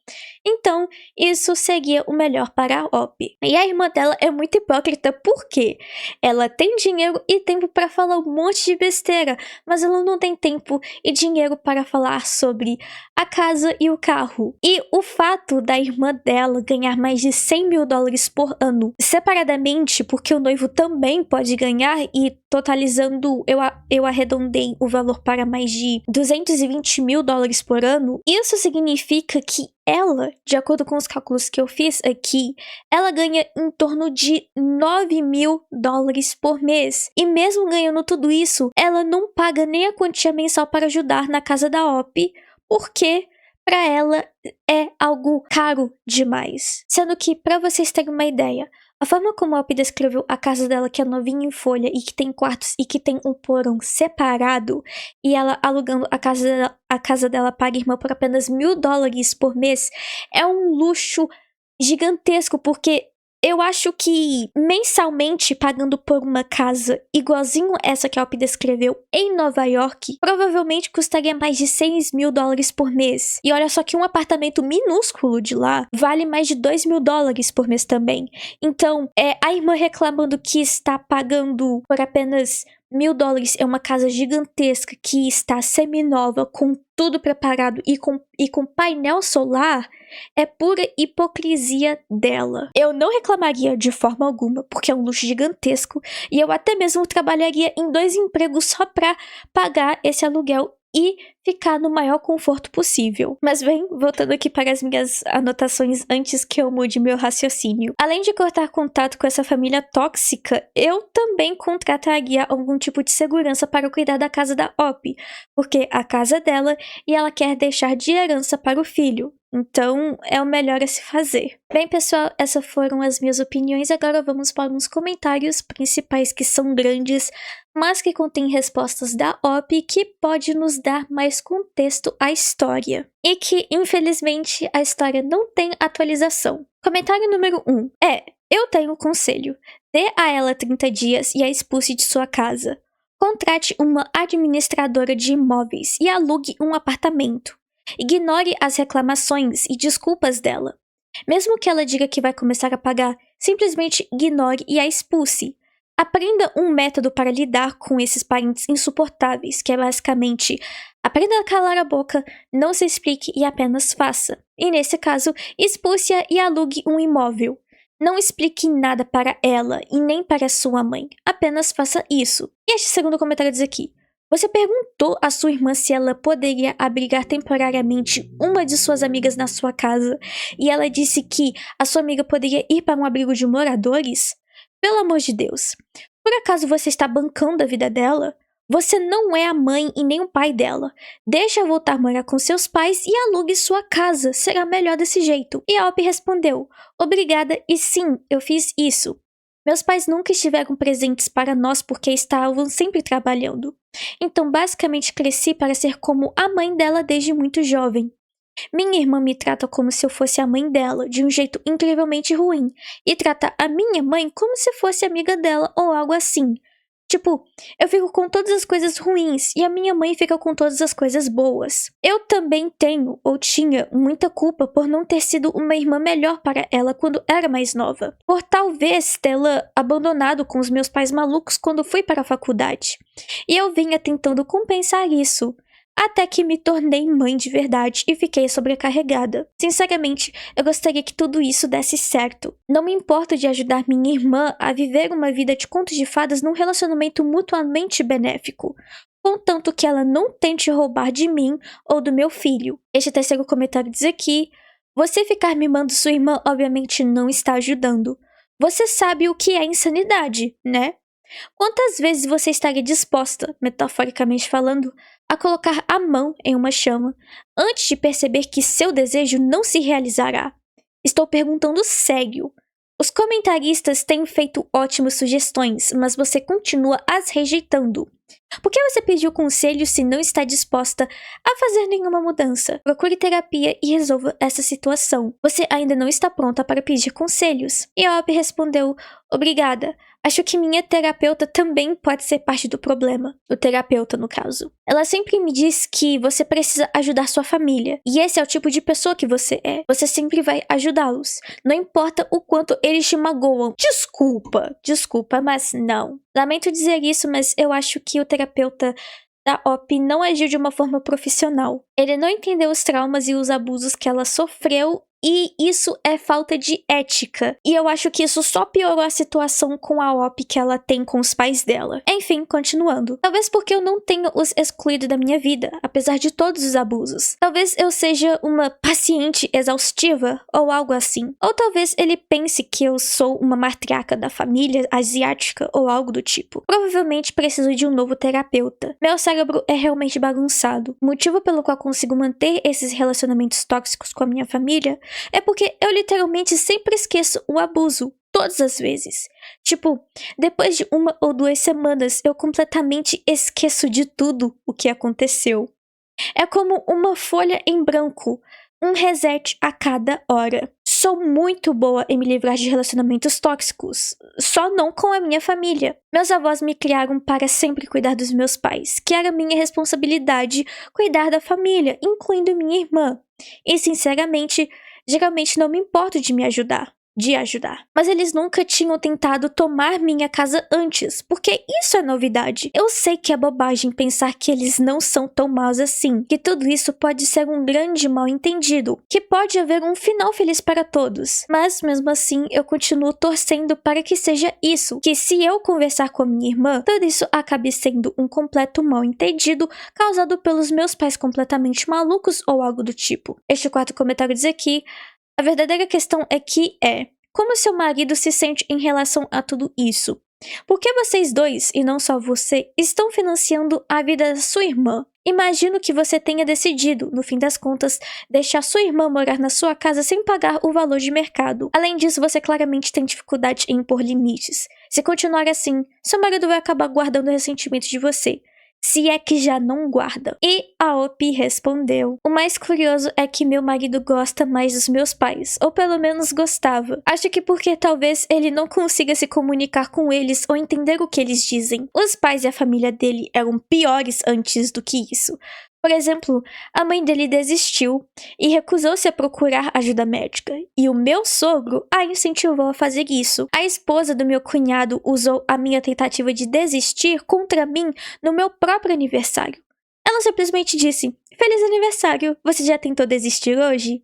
Então, isso seria o melhor para a Op. E a irmã dela é muito hipócrita porque ela tem dinheiro e tempo para falar um monte de besteira, mas ela não tem tempo e dinheiro para falar sobre a casa e o carro. E o fato da irmã dela ganhar mais de 100 mil dólares por ano, separadamente, porque o noivo também pode ganhar, e totalizando, eu arredondei o valor para mais de 220 mil dólares por ano, isso significa que ela, de acordo com os cálculos que eu fiz aqui, ela ganha em torno de 9 mil dólares por mês. E mesmo ganhando tudo isso, ela não paga nem a quantia mensal para ajudar na casa da Op, porque para ela é algo caro demais. Sendo que, para vocês terem uma ideia, a forma como a Op descreveu a casa dela, que é novinha em folha e que tem quartos e que tem um porão separado, e ela alugando a casa dela para a irmã por apenas 1.000 dólares por mês, é um luxo gigantesco, porque eu acho que mensalmente pagando por uma casa igualzinho essa que a Op descreveu em Nova York, provavelmente custaria mais de 6 mil dólares por mês. E olha só que um apartamento minúsculo de lá vale mais de 2 mil dólares por mês também. Então, a irmã reclamando que está pagando por apenas 1.000 dólares é uma casa gigantesca que está seminova, com tudo preparado e com painel solar, é pura hipocrisia dela. Eu não reclamaria de forma alguma, porque é um luxo gigantesco, e eu até mesmo trabalharia em 2 empregos só pra pagar esse aluguel e ficar no maior conforto possível. Mas bem, voltando aqui para as minhas anotações antes que eu mude meu raciocínio. Além de cortar contato com essa família tóxica, eu também contrataria algum tipo de segurança para cuidar da casa da Op, porque a casa é dela e ela quer deixar de herança para o filho. Então, é o melhor a se fazer. Bem, pessoal, essas foram as minhas opiniões. Agora vamos para uns comentários principais que são grandes, mas que contêm respostas da Op que pode nos dar mais contexto à história. E que, infelizmente, a história não tem atualização. Comentário número 1. Eu tenho um conselho. Dê a ela 30 dias e a expulse de sua casa. Contrate uma administradora de imóveis e alugue um apartamento. Ignore as reclamações e desculpas dela. Mesmo que ela diga que vai começar a pagar, simplesmente ignore e a expulse. Aprenda um método para lidar com esses parentes insuportáveis, que é basicamente: aprenda a calar a boca, não se explique e apenas faça. E nesse caso, expulse-a e alugue um imóvel. Não explique nada para ela e nem para sua mãe, apenas faça isso. E este segundo comentário diz aqui: você perguntou à sua irmã se ela poderia abrigar temporariamente uma de suas amigas na sua casa e ela disse que a sua amiga poderia ir para um abrigo de moradores? Pelo amor de Deus, por acaso você está bancando a vida dela? Você não é a mãe e nem o pai dela. Deixa voltar a morar com seus pais e alugue sua casa, será melhor desse jeito. E a Op respondeu: obrigada e sim, eu fiz isso. Meus pais nunca estiveram presentes para nós porque estavam sempre trabalhando. Então, basicamente, cresci para ser como a mãe dela desde muito jovem. Minha irmã me trata como se eu fosse a mãe dela, de um jeito incrivelmente ruim, e trata a minha mãe como se fosse amiga dela ou algo assim. Tipo, eu fico com todas as coisas ruins e a minha mãe fica com todas as coisas boas. Eu também tenho, ou tinha, muita culpa por não ter sido uma irmã melhor para ela quando era mais nova. Por talvez tê-la abandonado com os meus pais malucos quando fui para a faculdade. E eu vinha tentando compensar isso. Até que me tornei mãe de verdade e fiquei sobrecarregada. Sinceramente, eu gostaria que tudo isso desse certo. Não me importo de ajudar minha irmã a viver uma vida de contos de fadas num relacionamento mutuamente benéfico, contanto que ela não tente roubar de mim ou do meu filho. Este terceiro comentário diz aqui: você ficar mimando sua irmã obviamente não está ajudando. Você sabe o que é insanidade, né? Quantas vezes você estaria disposta, metaforicamente falando, a colocar a mão em uma chama antes de perceber que seu desejo não se realizará? Estou perguntando sério. Os comentaristas têm feito ótimas sugestões, mas você continua as rejeitando. Por que você pediu conselho se não está disposta a fazer nenhuma mudança? Procure terapia e resolva essa situação. Você ainda não está pronta para pedir conselhos. E a Op respondeu: obrigada. Acho que minha terapeuta também pode ser parte do problema. O terapeuta, no caso. Ela sempre me diz que você precisa ajudar sua família. E esse é o tipo de pessoa que você é. Você sempre vai ajudá-los. Não importa o quanto eles te magoam. Desculpa, mas não. Lamento dizer isso, mas eu acho que o terapeuta da Op não agiu de uma forma profissional. Ele não entendeu os traumas e os abusos que ela sofreu. E isso é falta de ética. E eu acho que isso só piorou a situação com a Op que ela tem com os pais dela. Enfim, continuando. Talvez porque eu não tenha os excluído da minha vida, apesar de todos os abusos. Talvez eu seja uma paciente exaustiva, ou algo assim. Ou talvez ele pense que eu sou uma matriarca da família asiática, ou algo do tipo. Provavelmente preciso de um novo terapeuta. Meu cérebro é realmente bagunçado. O motivo pelo qual consigo manter esses relacionamentos tóxicos com a minha família é porque eu literalmente sempre esqueço o abuso, todas as vezes. Tipo, depois de 1 ou 2 semanas, eu completamente esqueço de tudo o que aconteceu. É como uma folha em branco, um reset a cada hora. Sou muito boa em me livrar de relacionamentos tóxicos, só não com a minha família. Meus avós me criaram para sempre cuidar dos meus pais, que era minha responsabilidade cuidar da família, incluindo minha irmã. E, sinceramente, geralmente não me importo de me ajudar. de ajudar. Mas eles nunca tinham tentado tomar minha casa antes, porque isso é novidade. Eu sei que é bobagem pensar que eles não são tão maus assim, que tudo isso pode ser um grande mal-entendido, que pode haver um final feliz para todos. Mas mesmo assim, eu continuo torcendo para que seja isso, que se eu conversar com a minha irmã, tudo isso acabe sendo um completo mal-entendido causado pelos meus pais completamente malucos ou algo do tipo. Este quarto comentário diz aqui: a verdadeira questão como seu marido se sente em relação a tudo isso? Por que vocês dois, e não só você, estão financiando a vida da sua irmã? Imagino que você tenha decidido, no fim das contas, deixar sua irmã morar na sua casa sem pagar o valor de mercado. Além disso, você claramente tem dificuldade em impor limites. Se continuar assim, seu marido vai acabar guardando ressentimento de você, se é que já não guarda. E a Opie respondeu: o mais curioso é que meu marido gosta mais dos meus pais, ou pelo menos gostava. Acho que porque talvez ele não consiga se comunicar com eles ou entender o que eles dizem. Os pais e a família dele eram piores antes do que isso. Por exemplo, a mãe dele desistiu e recusou-se a procurar ajuda médica, e o meu sogro a incentivou a fazer isso. A esposa do meu cunhado usou a minha tentativa de desistir contra mim no meu próprio aniversário. Ela simplesmente disse: "Feliz aniversário, você já tentou desistir hoje?"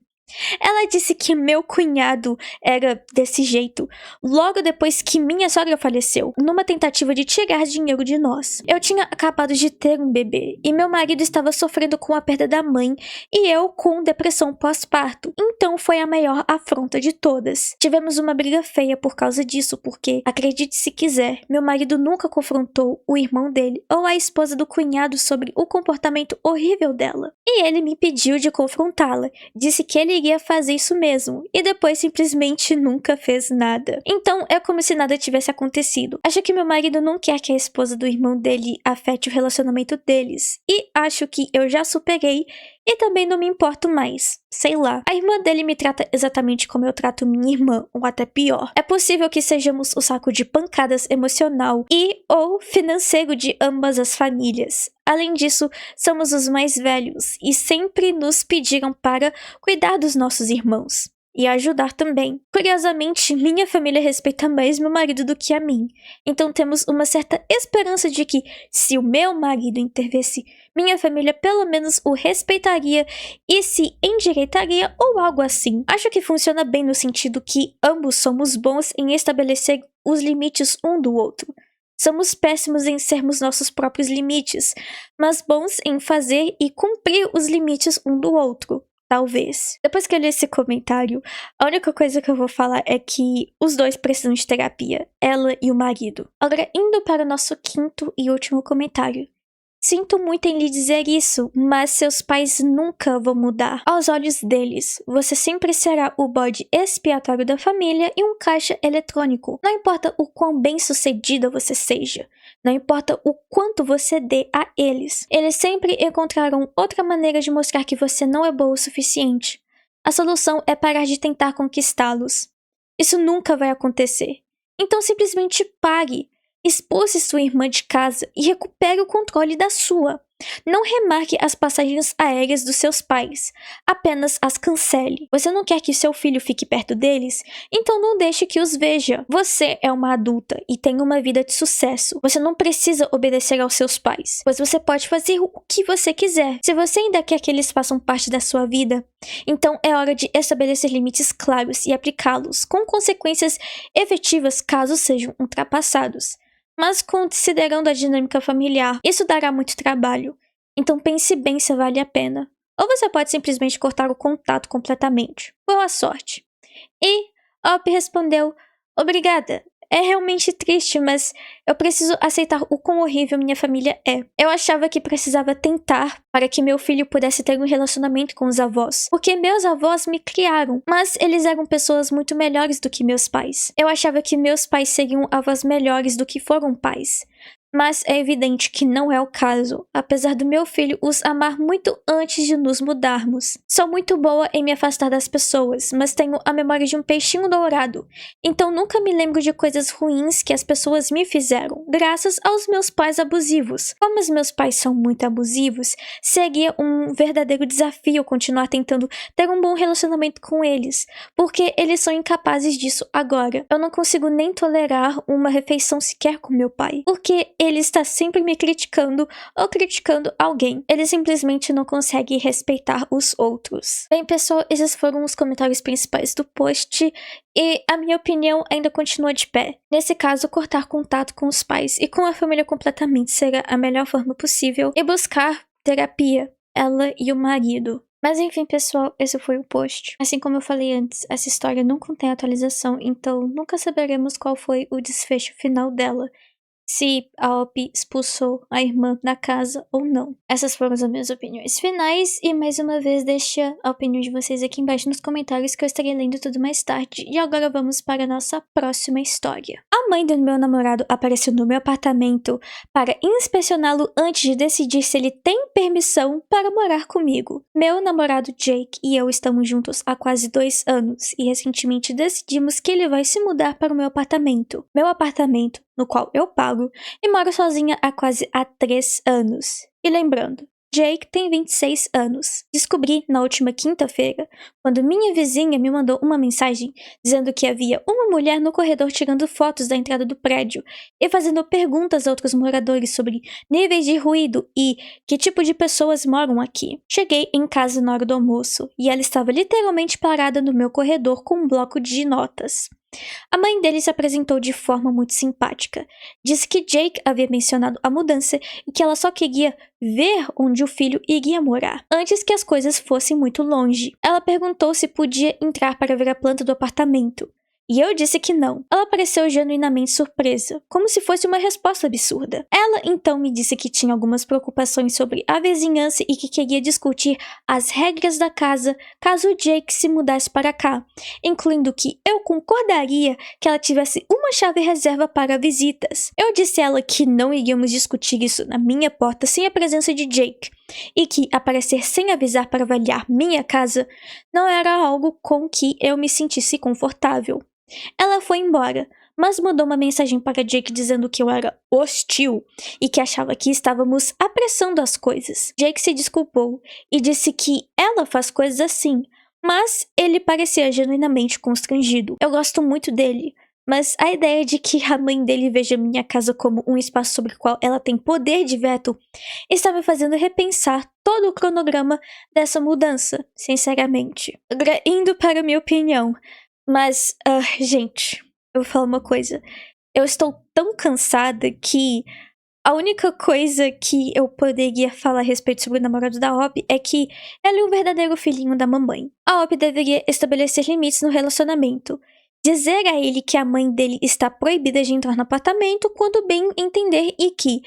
Ela disse que meu cunhado era desse jeito logo depois que minha sogra faleceu, numa tentativa de tirar dinheiro de nós. Eu tinha acabado de ter um bebê e meu marido estava sofrendo com a perda da mãe e eu com depressão pós-parto. Então foi a maior afronta de todas. Tivemos uma briga feia por causa disso, porque, acredite se quiser, meu marido nunca confrontou o irmão dele ou a esposa do cunhado sobre o comportamento horrível dela. E ele me pediu de confrontá-la, disse que ele iria fazer isso mesmo, e depois simplesmente nunca fez nada. Então é como se nada tivesse acontecido. Acho que meu marido não quer que a esposa do irmão dele afete o relacionamento deles, e acho que eu já superei e também não me importo mais. Sei lá. A irmã dele me trata exatamente como eu trato minha irmã, ou até pior. É possível que sejamos o saco de pancadas emocional e ou financeiro de ambas as famílias. Além disso, somos os mais velhos e sempre nos pediram para cuidar dos nossos irmãos e ajudar também. Curiosamente, minha família respeita mais meu marido do que a mim. Então temos uma certa esperança de que, se o meu marido intervisse, minha família pelo menos o respeitaria e se endireitaria ou algo assim. Acho que funciona bem no sentido que ambos somos bons em estabelecer os limites um do outro. Somos péssimos em sermos nossos próprios limites, mas bons em fazer e cumprir os limites um do outro. Talvez. Depois que eu li esse comentário, a única coisa que eu vou falar é que os dois precisam de terapia, ela e o marido. Agora, indo para o nosso quinto e último comentário. Sinto muito em lhe dizer isso, mas seus pais nunca vão mudar. Aos olhos deles, você sempre será o bode expiatório da família e um caixa eletrônico. Não importa o quão bem-sucedida você seja. Não importa o quanto você dê a eles. Eles sempre encontrarão outra maneira de mostrar que você não é boa o suficiente. A solução é parar de tentar conquistá-los. Isso nunca vai acontecer. Então simplesmente pare. Expulse sua irmã de casa e recupere o controle da sua. Não remarque as passagens aéreas dos seus pais. Apenas as cancele. Você não quer que seu filho fique perto deles? Então não deixe que os veja. Você é uma adulta e tem uma vida de sucesso. Você não precisa obedecer aos seus pais, pois você pode fazer o que você quiser. Se você ainda quer que eles façam parte da sua vida, então é hora de estabelecer limites claros e aplicá-los, com consequências efetivas caso sejam ultrapassados. Mas considerando a dinâmica familiar, isso dará muito trabalho. Então pense bem se vale a pena. Ou você pode simplesmente cortar o contato completamente. Boa sorte. E Op respondeu: obrigada. É realmente triste, mas eu preciso aceitar o quão horrível minha família é. Eu achava que precisava tentar para que meu filho pudesse ter um relacionamento com os avós, porque meus avós me criaram, mas eles eram pessoas muito melhores do que meus pais. Eu achava que meus pais seriam avós melhores do que foram pais. Mas é evidente que não é o caso, apesar do meu filho os amar muito antes de nos mudarmos. Sou muito boa em me afastar das pessoas, mas tenho a memória de um peixinho dourado, então nunca me lembro de coisas ruins que as pessoas me fizeram, graças aos meus pais abusivos. Como os meus pais são muito abusivos, seria um verdadeiro desafio continuar tentando ter um bom relacionamento com eles, porque eles são incapazes disso agora. Eu não consigo nem tolerar uma refeição sequer com meu pai, porque ele está sempre me criticando ou criticando alguém. Ele simplesmente não consegue respeitar os outros. Bem, pessoal, esses foram os comentários principais do post e a minha opinião ainda continua de pé. Nesse caso, cortar contato com os pais e com a família completamente será a melhor forma possível e buscar terapia, ela e o marido. Mas enfim, pessoal, esse foi o post. Assim como eu falei antes, essa história não contém atualização, então nunca saberemos qual foi o desfecho final dela. Se a Op expulsou a irmã da casa ou não. Essas foram as minhas opiniões finais e mais uma vez deixa a opinião de vocês aqui embaixo nos comentários que eu estarei lendo tudo mais tarde. E agora vamos para a nossa próxima história. A mãe do meu namorado apareceu no meu apartamento para inspecioná-lo antes de decidir se ele tem permissão para morar comigo. Meu namorado Jake e eu estamos juntos há quase 2 anos e recentemente decidimos que ele vai se mudar para o meu apartamento. Meu apartamento, no qual eu pago, e moro sozinha há quase 3 anos. E lembrando, Jake tem 26 anos. Descobri na última quinta-feira, quando minha vizinha me mandou uma mensagem dizendo que havia uma mulher no corredor tirando fotos da entrada do prédio e fazendo perguntas a outros moradores sobre níveis de ruído e que tipo de pessoas moram aqui. Cheguei em casa na hora do almoço e ela estava literalmente parada no meu corredor com um bloco de notas. A mãe dele se apresentou de forma muito simpática. Disse que Jake havia mencionado a mudança e que ela só queria ver onde o filho iria morar, antes que as coisas fossem muito longe. Ela perguntou se podia entrar para ver a planta do apartamento. E eu disse que não. Ela pareceu genuinamente surpresa, como se fosse uma resposta absurda. Ela então me disse que tinha algumas preocupações sobre a vizinhança e que queria discutir as regras da casa caso Jake se mudasse para cá, incluindo que eu concordaria que ela tivesse uma chave reserva para visitas. Eu disse a ela que não iríamos discutir isso na minha porta sem a presença de Jake, e que aparecer sem avisar para avaliar minha casa não era algo com que eu me sentisse confortável. Ela foi embora, mas mandou uma mensagem para Jake dizendo que eu era hostil e que achava que estávamos apressando as coisas. Jake se desculpou e disse que ela faz coisas assim, mas ele parecia genuinamente constrangido. Eu gosto muito dele, mas a ideia de que a mãe dele veja minha casa como um espaço sobre o qual ela tem poder de veto está me fazendo repensar todo o cronograma dessa mudança, sinceramente. Agora, indo para a minha opinião. Mas, gente, eu vou falar uma coisa. Eu estou tão cansada que a única coisa que eu poderia falar a respeito sobre o namorado da Op é que ela é um verdadeiro filhinho da mamãe. A Op deveria estabelecer limites no relacionamento. Dizer a ele que a mãe dele está proibida de entrar no apartamento quando bem entender e que,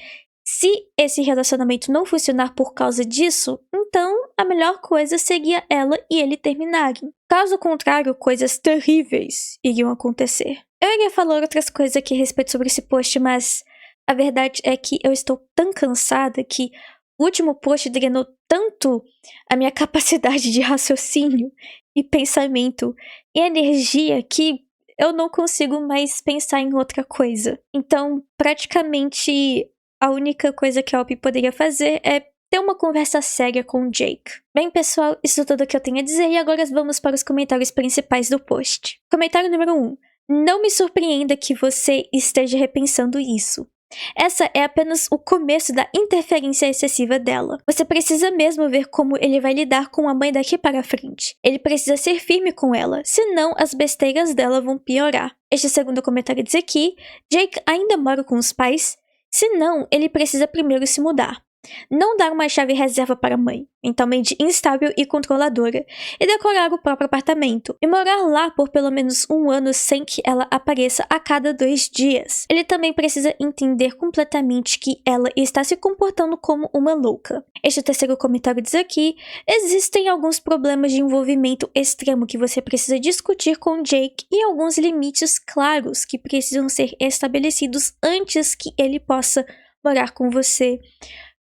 se esse relacionamento não funcionar por causa disso, então a melhor coisa seria ela e ele terminarem. Caso contrário, coisas terríveis iriam acontecer. Eu iria falar outras coisas aqui a respeito sobre esse post, mas a verdade é que eu estou tão cansada que o último post drenou tanto a minha capacidade de raciocínio e pensamento e energia que eu não consigo mais pensar em outra coisa. Então, praticamente, a única coisa que a Op poderia fazer é ter uma conversa séria com o Jake. Bem, pessoal, isso é tudo que eu tenho a dizer e agora vamos para os comentários principais do post. Comentário número 1. Não me surpreenda que você esteja repensando isso. Essa é apenas o começo da interferência excessiva dela. Você precisa mesmo ver como ele vai lidar com a mãe daqui para frente. Ele precisa ser firme com ela, senão as besteiras dela vão piorar. Este segundo comentário diz aqui, Jake ainda mora com os pais? Se não, ele precisa primeiro se mudar. Não dar uma chave reserva para a mãe, mentalmente instável e controladora, e decorar o próprio apartamento, e morar lá por pelo menos 1 ano sem que ela apareça a cada 2 dias. Ele também precisa entender completamente que ela está se comportando como uma louca. Este terceiro comentário diz aqui, existem alguns problemas de envolvimento extremo que você precisa discutir com Jake e alguns limites claros que precisam ser estabelecidos antes que ele possa morar com você.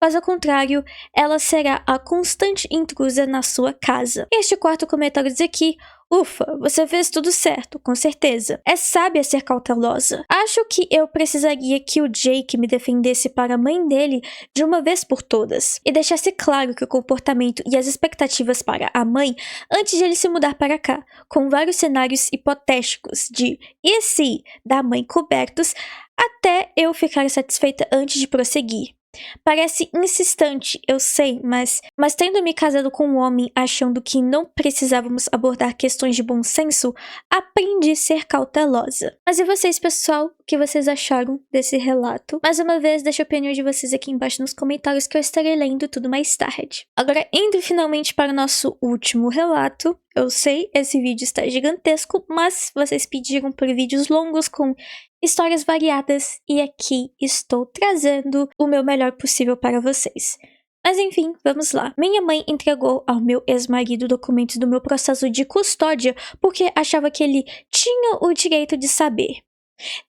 Caso contrário, ela será a constante intrusa na sua casa. Este quarto comentário diz aqui: ufa, você fez tudo certo, com certeza. É sábia ser cautelosa. Acho que eu precisaria que o Jake me defendesse para a mãe dele de uma vez por todas. E deixasse claro que o comportamento e as expectativas para a mãe antes de ele se mudar para cá, com vários cenários hipotéticos de e se da mãe cobertos, até eu ficar satisfeita antes de prosseguir. Parece insistente, eu sei, mas tendo me casado com um homem achando que não precisávamos abordar questões de bom senso, aprendi a ser cautelosa. Mas e vocês, pessoal? O que vocês acharam desse relato? Mais uma vez, deixa a opinião de vocês aqui embaixo nos comentários que eu estarei lendo tudo mais tarde. Agora, indo finalmente para o nosso último relato. Eu sei, esse vídeo está gigantesco, mas vocês pediram por vídeos longos com histórias variadas e aqui estou trazendo o meu melhor possível para vocês. Mas enfim, vamos lá. Minha mãe entregou ao meu ex-marido documentos do meu processo de custódia porque achava que ele tinha o direito de saber.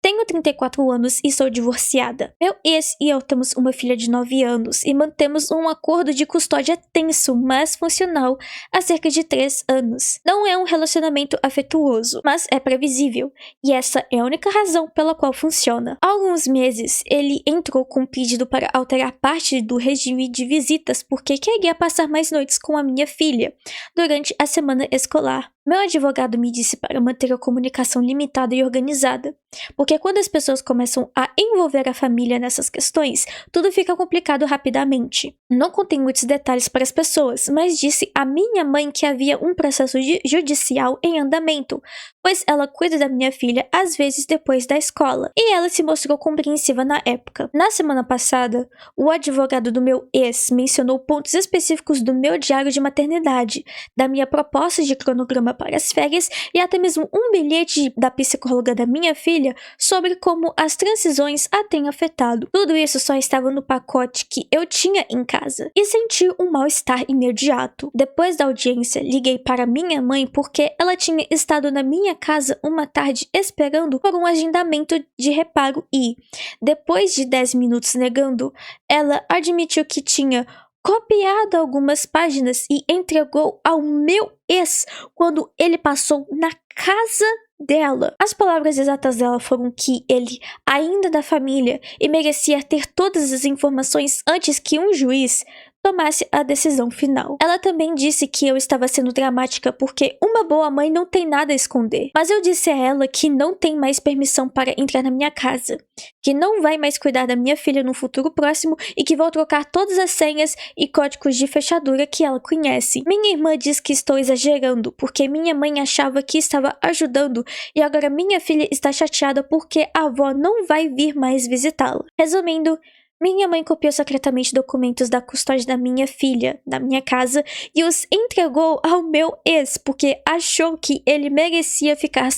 Tenho 34 anos e sou divorciada. Meu ex e eu temos uma filha de 9 anos e mantemos um acordo de custódia tenso, mas funcional, há cerca de 3 anos. Não é um relacionamento afetuoso, mas é previsível, e essa é a única razão pela qual funciona. Há alguns meses, ele entrou com um pedido para alterar parte do regime de visitas porque queria passar mais noites com a minha filha durante a semana escolar. Meu advogado me disse para manter a comunicação limitada e organizada, porque quando as pessoas começam a envolver a família nessas questões, tudo fica complicado rapidamente. Não contei muitos detalhes para as pessoas, mas disse à minha mãe que havia um processo judicial em andamento, pois ela cuida da minha filha às vezes depois da escola, e ela se mostrou compreensiva na época. Na semana passada, o advogado do meu ex mencionou pontos específicos do meu diário de maternidade, da minha proposta de cronograma para as férias e até mesmo um bilhete da psicóloga da minha filha sobre como as transições a têm afetado. Tudo isso só estava no pacote que eu tinha em casa e senti um mal-estar imediato. Depois da audiência, liguei para minha mãe porque ela tinha estado na minha casa uma tarde esperando por um agendamento de reparo e, depois de 10 minutos negando, ela admitiu que tinha copiado algumas páginas e entregou ao meu ex quando ele passou na casa dela. As palavras exatas dela foram que ele ainda da família e merecia ter todas as informações antes que um juiz tomasse a decisão final. Ela também disse que eu estava sendo dramática porque uma boa mãe não tem nada a esconder. Mas eu disse a ela que não tem mais permissão para entrar na minha casa, que não vai mais cuidar da minha filha no futuro próximo e que vou trocar todas as senhas e códigos de fechadura que ela conhece. Minha irmã diz que estou exagerando porque minha mãe achava que estava ajudando e agora minha filha está chateada porque a avó não vai vir mais visitá-la. Resumindo, minha mãe copiou secretamente documentos da custódia da minha filha, da minha casa, e os entregou ao meu ex, porque achou que ele merecia ficar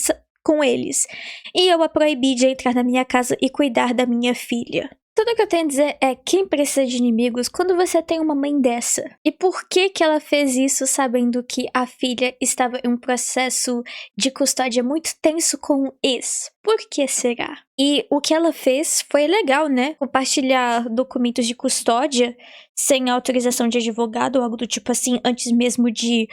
com eles. E eu a proibi de entrar na minha casa e cuidar da minha filha. Tudo que eu tenho a dizer é quem precisa de inimigos quando você tem uma mãe dessa? E por que ela fez isso sabendo que a filha estava em um processo de custódia muito tenso com o ex? Por que será? E o que ela fez foi legal, né? Compartilhar documentos de custódia sem autorização de advogado ou algo do tipo assim, antes mesmo de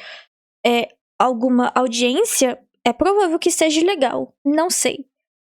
alguma audiência, é provável que seja legal. Não sei.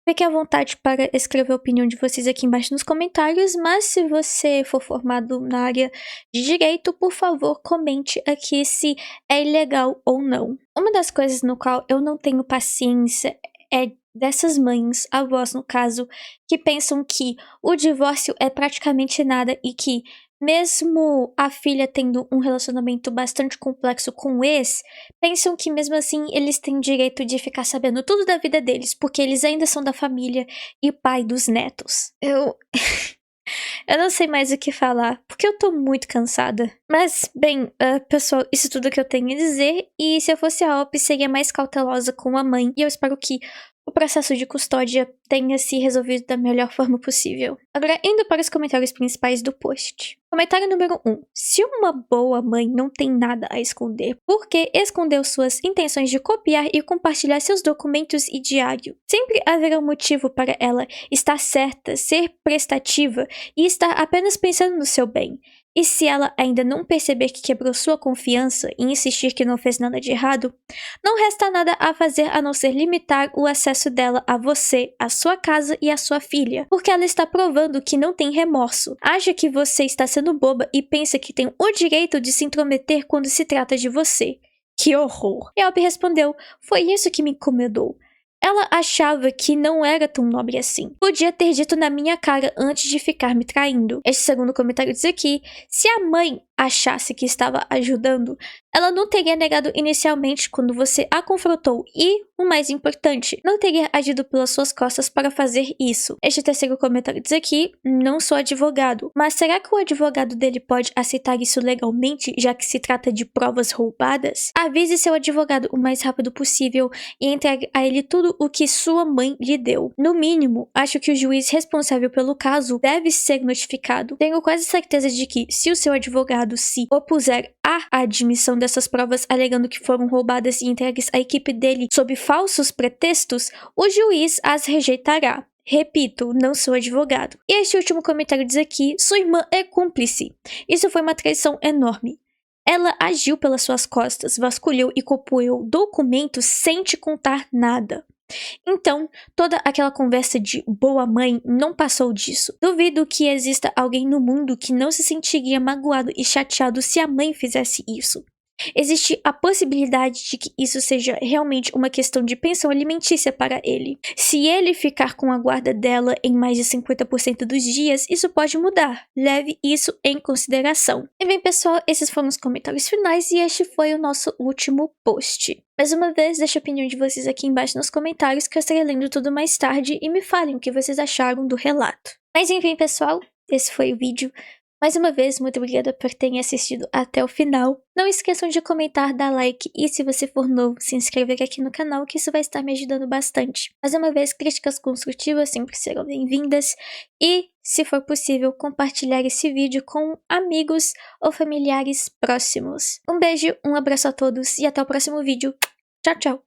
Fique à vontade para escrever a opinião de vocês aqui embaixo nos comentários, mas se você for formado na área de direito, por favor, comente aqui se é ilegal ou não. Uma das coisas no qual eu não tenho paciência é dessas mães, avós no caso, que pensam que o divórcio é praticamente nada e que mesmo a filha tendo um relacionamento bastante complexo com o ex, pensam que mesmo assim eles têm direito de ficar sabendo tudo da vida deles, porque eles ainda são da família e pai dos netos. Eu não sei mais o que falar, porque eu tô muito cansada. Mas, bem, pessoal, isso é tudo que eu tenho a dizer, e se eu fosse a Op, seria mais cautelosa com a mãe, e eu espero que o processo de custódia tenha se resolvido da melhor forma possível. Agora, indo para os comentários principais do post. Comentário número 1. Se uma boa mãe não tem nada a esconder, por que escondeu suas intenções de copiar e compartilhar seus documentos e diário? Sempre haverá um motivo para ela estar certa, ser prestativa e estar apenas pensando no seu bem. E se ela ainda não perceber que quebrou sua confiança e insistir que não fez nada de errado, não resta nada a fazer a não ser limitar o acesso dela a você, a sua casa e a sua filha, porque ela está provando que não tem remorso. Acha que você está sendo boba e pensa que tem o direito de se intrometer quando se trata de você. Que horror! Elp respondeu, foi isso que me incomodou. Ela achava que não era tão nobre assim. Podia ter dito na minha cara antes de ficar me traindo. Este segundo comentário diz aqui, se a mãe achasse que estava ajudando, ela não teria negado inicialmente quando você a confrontou e, o mais importante, não teria agido pelas suas costas para fazer isso. Este terceiro comentário diz aqui, não sou advogado, mas será que o advogado dele pode aceitar isso legalmente, já que se trata de provas roubadas? Avise seu advogado o mais rápido possível e entregue a ele tudo o que sua mãe lhe deu. No mínimo, acho que o juiz responsável pelo caso deve ser notificado. Tenho quase certeza de que, se o seu advogado se opuser à admissão dessas provas alegando que foram roubadas e entregues à equipe dele sob falsos pretextos, o juiz as rejeitará. Repito, não sou advogado. E este último comentário diz aqui, sua irmã é cúmplice. Isso foi uma traição enorme. Ela agiu pelas suas costas, vasculhou e copiou documentos sem te contar nada. Então, toda aquela conversa de boa mãe não passou disso. Duvido que exista alguém no mundo que não se sentiria magoado e chateado se a mãe fizesse isso. Existe a possibilidade de que isso seja realmente uma questão de pensão alimentícia para ele. Se ele ficar com a guarda dela em mais de 50% dos dias, isso pode mudar. Leve isso em consideração. E bem, pessoal, esses foram os comentários finais e este foi o nosso último post. Mais uma vez, deixe a opinião de vocês aqui embaixo nos comentários que eu estarei lendo tudo mais tarde e me falem o que vocês acharam do relato. Mas enfim, pessoal, esse foi o vídeo. Mais uma vez, muito obrigada por terem assistido até o final. Não esqueçam de comentar, dar like e, se você for novo, se inscrever aqui no canal, que isso vai estar me ajudando bastante. Mais uma vez, críticas construtivas sempre serão bem-vindas e, se for possível, compartilhar esse vídeo com amigos ou familiares próximos. Um beijo, um abraço a todos e até o próximo vídeo. Tchau, tchau!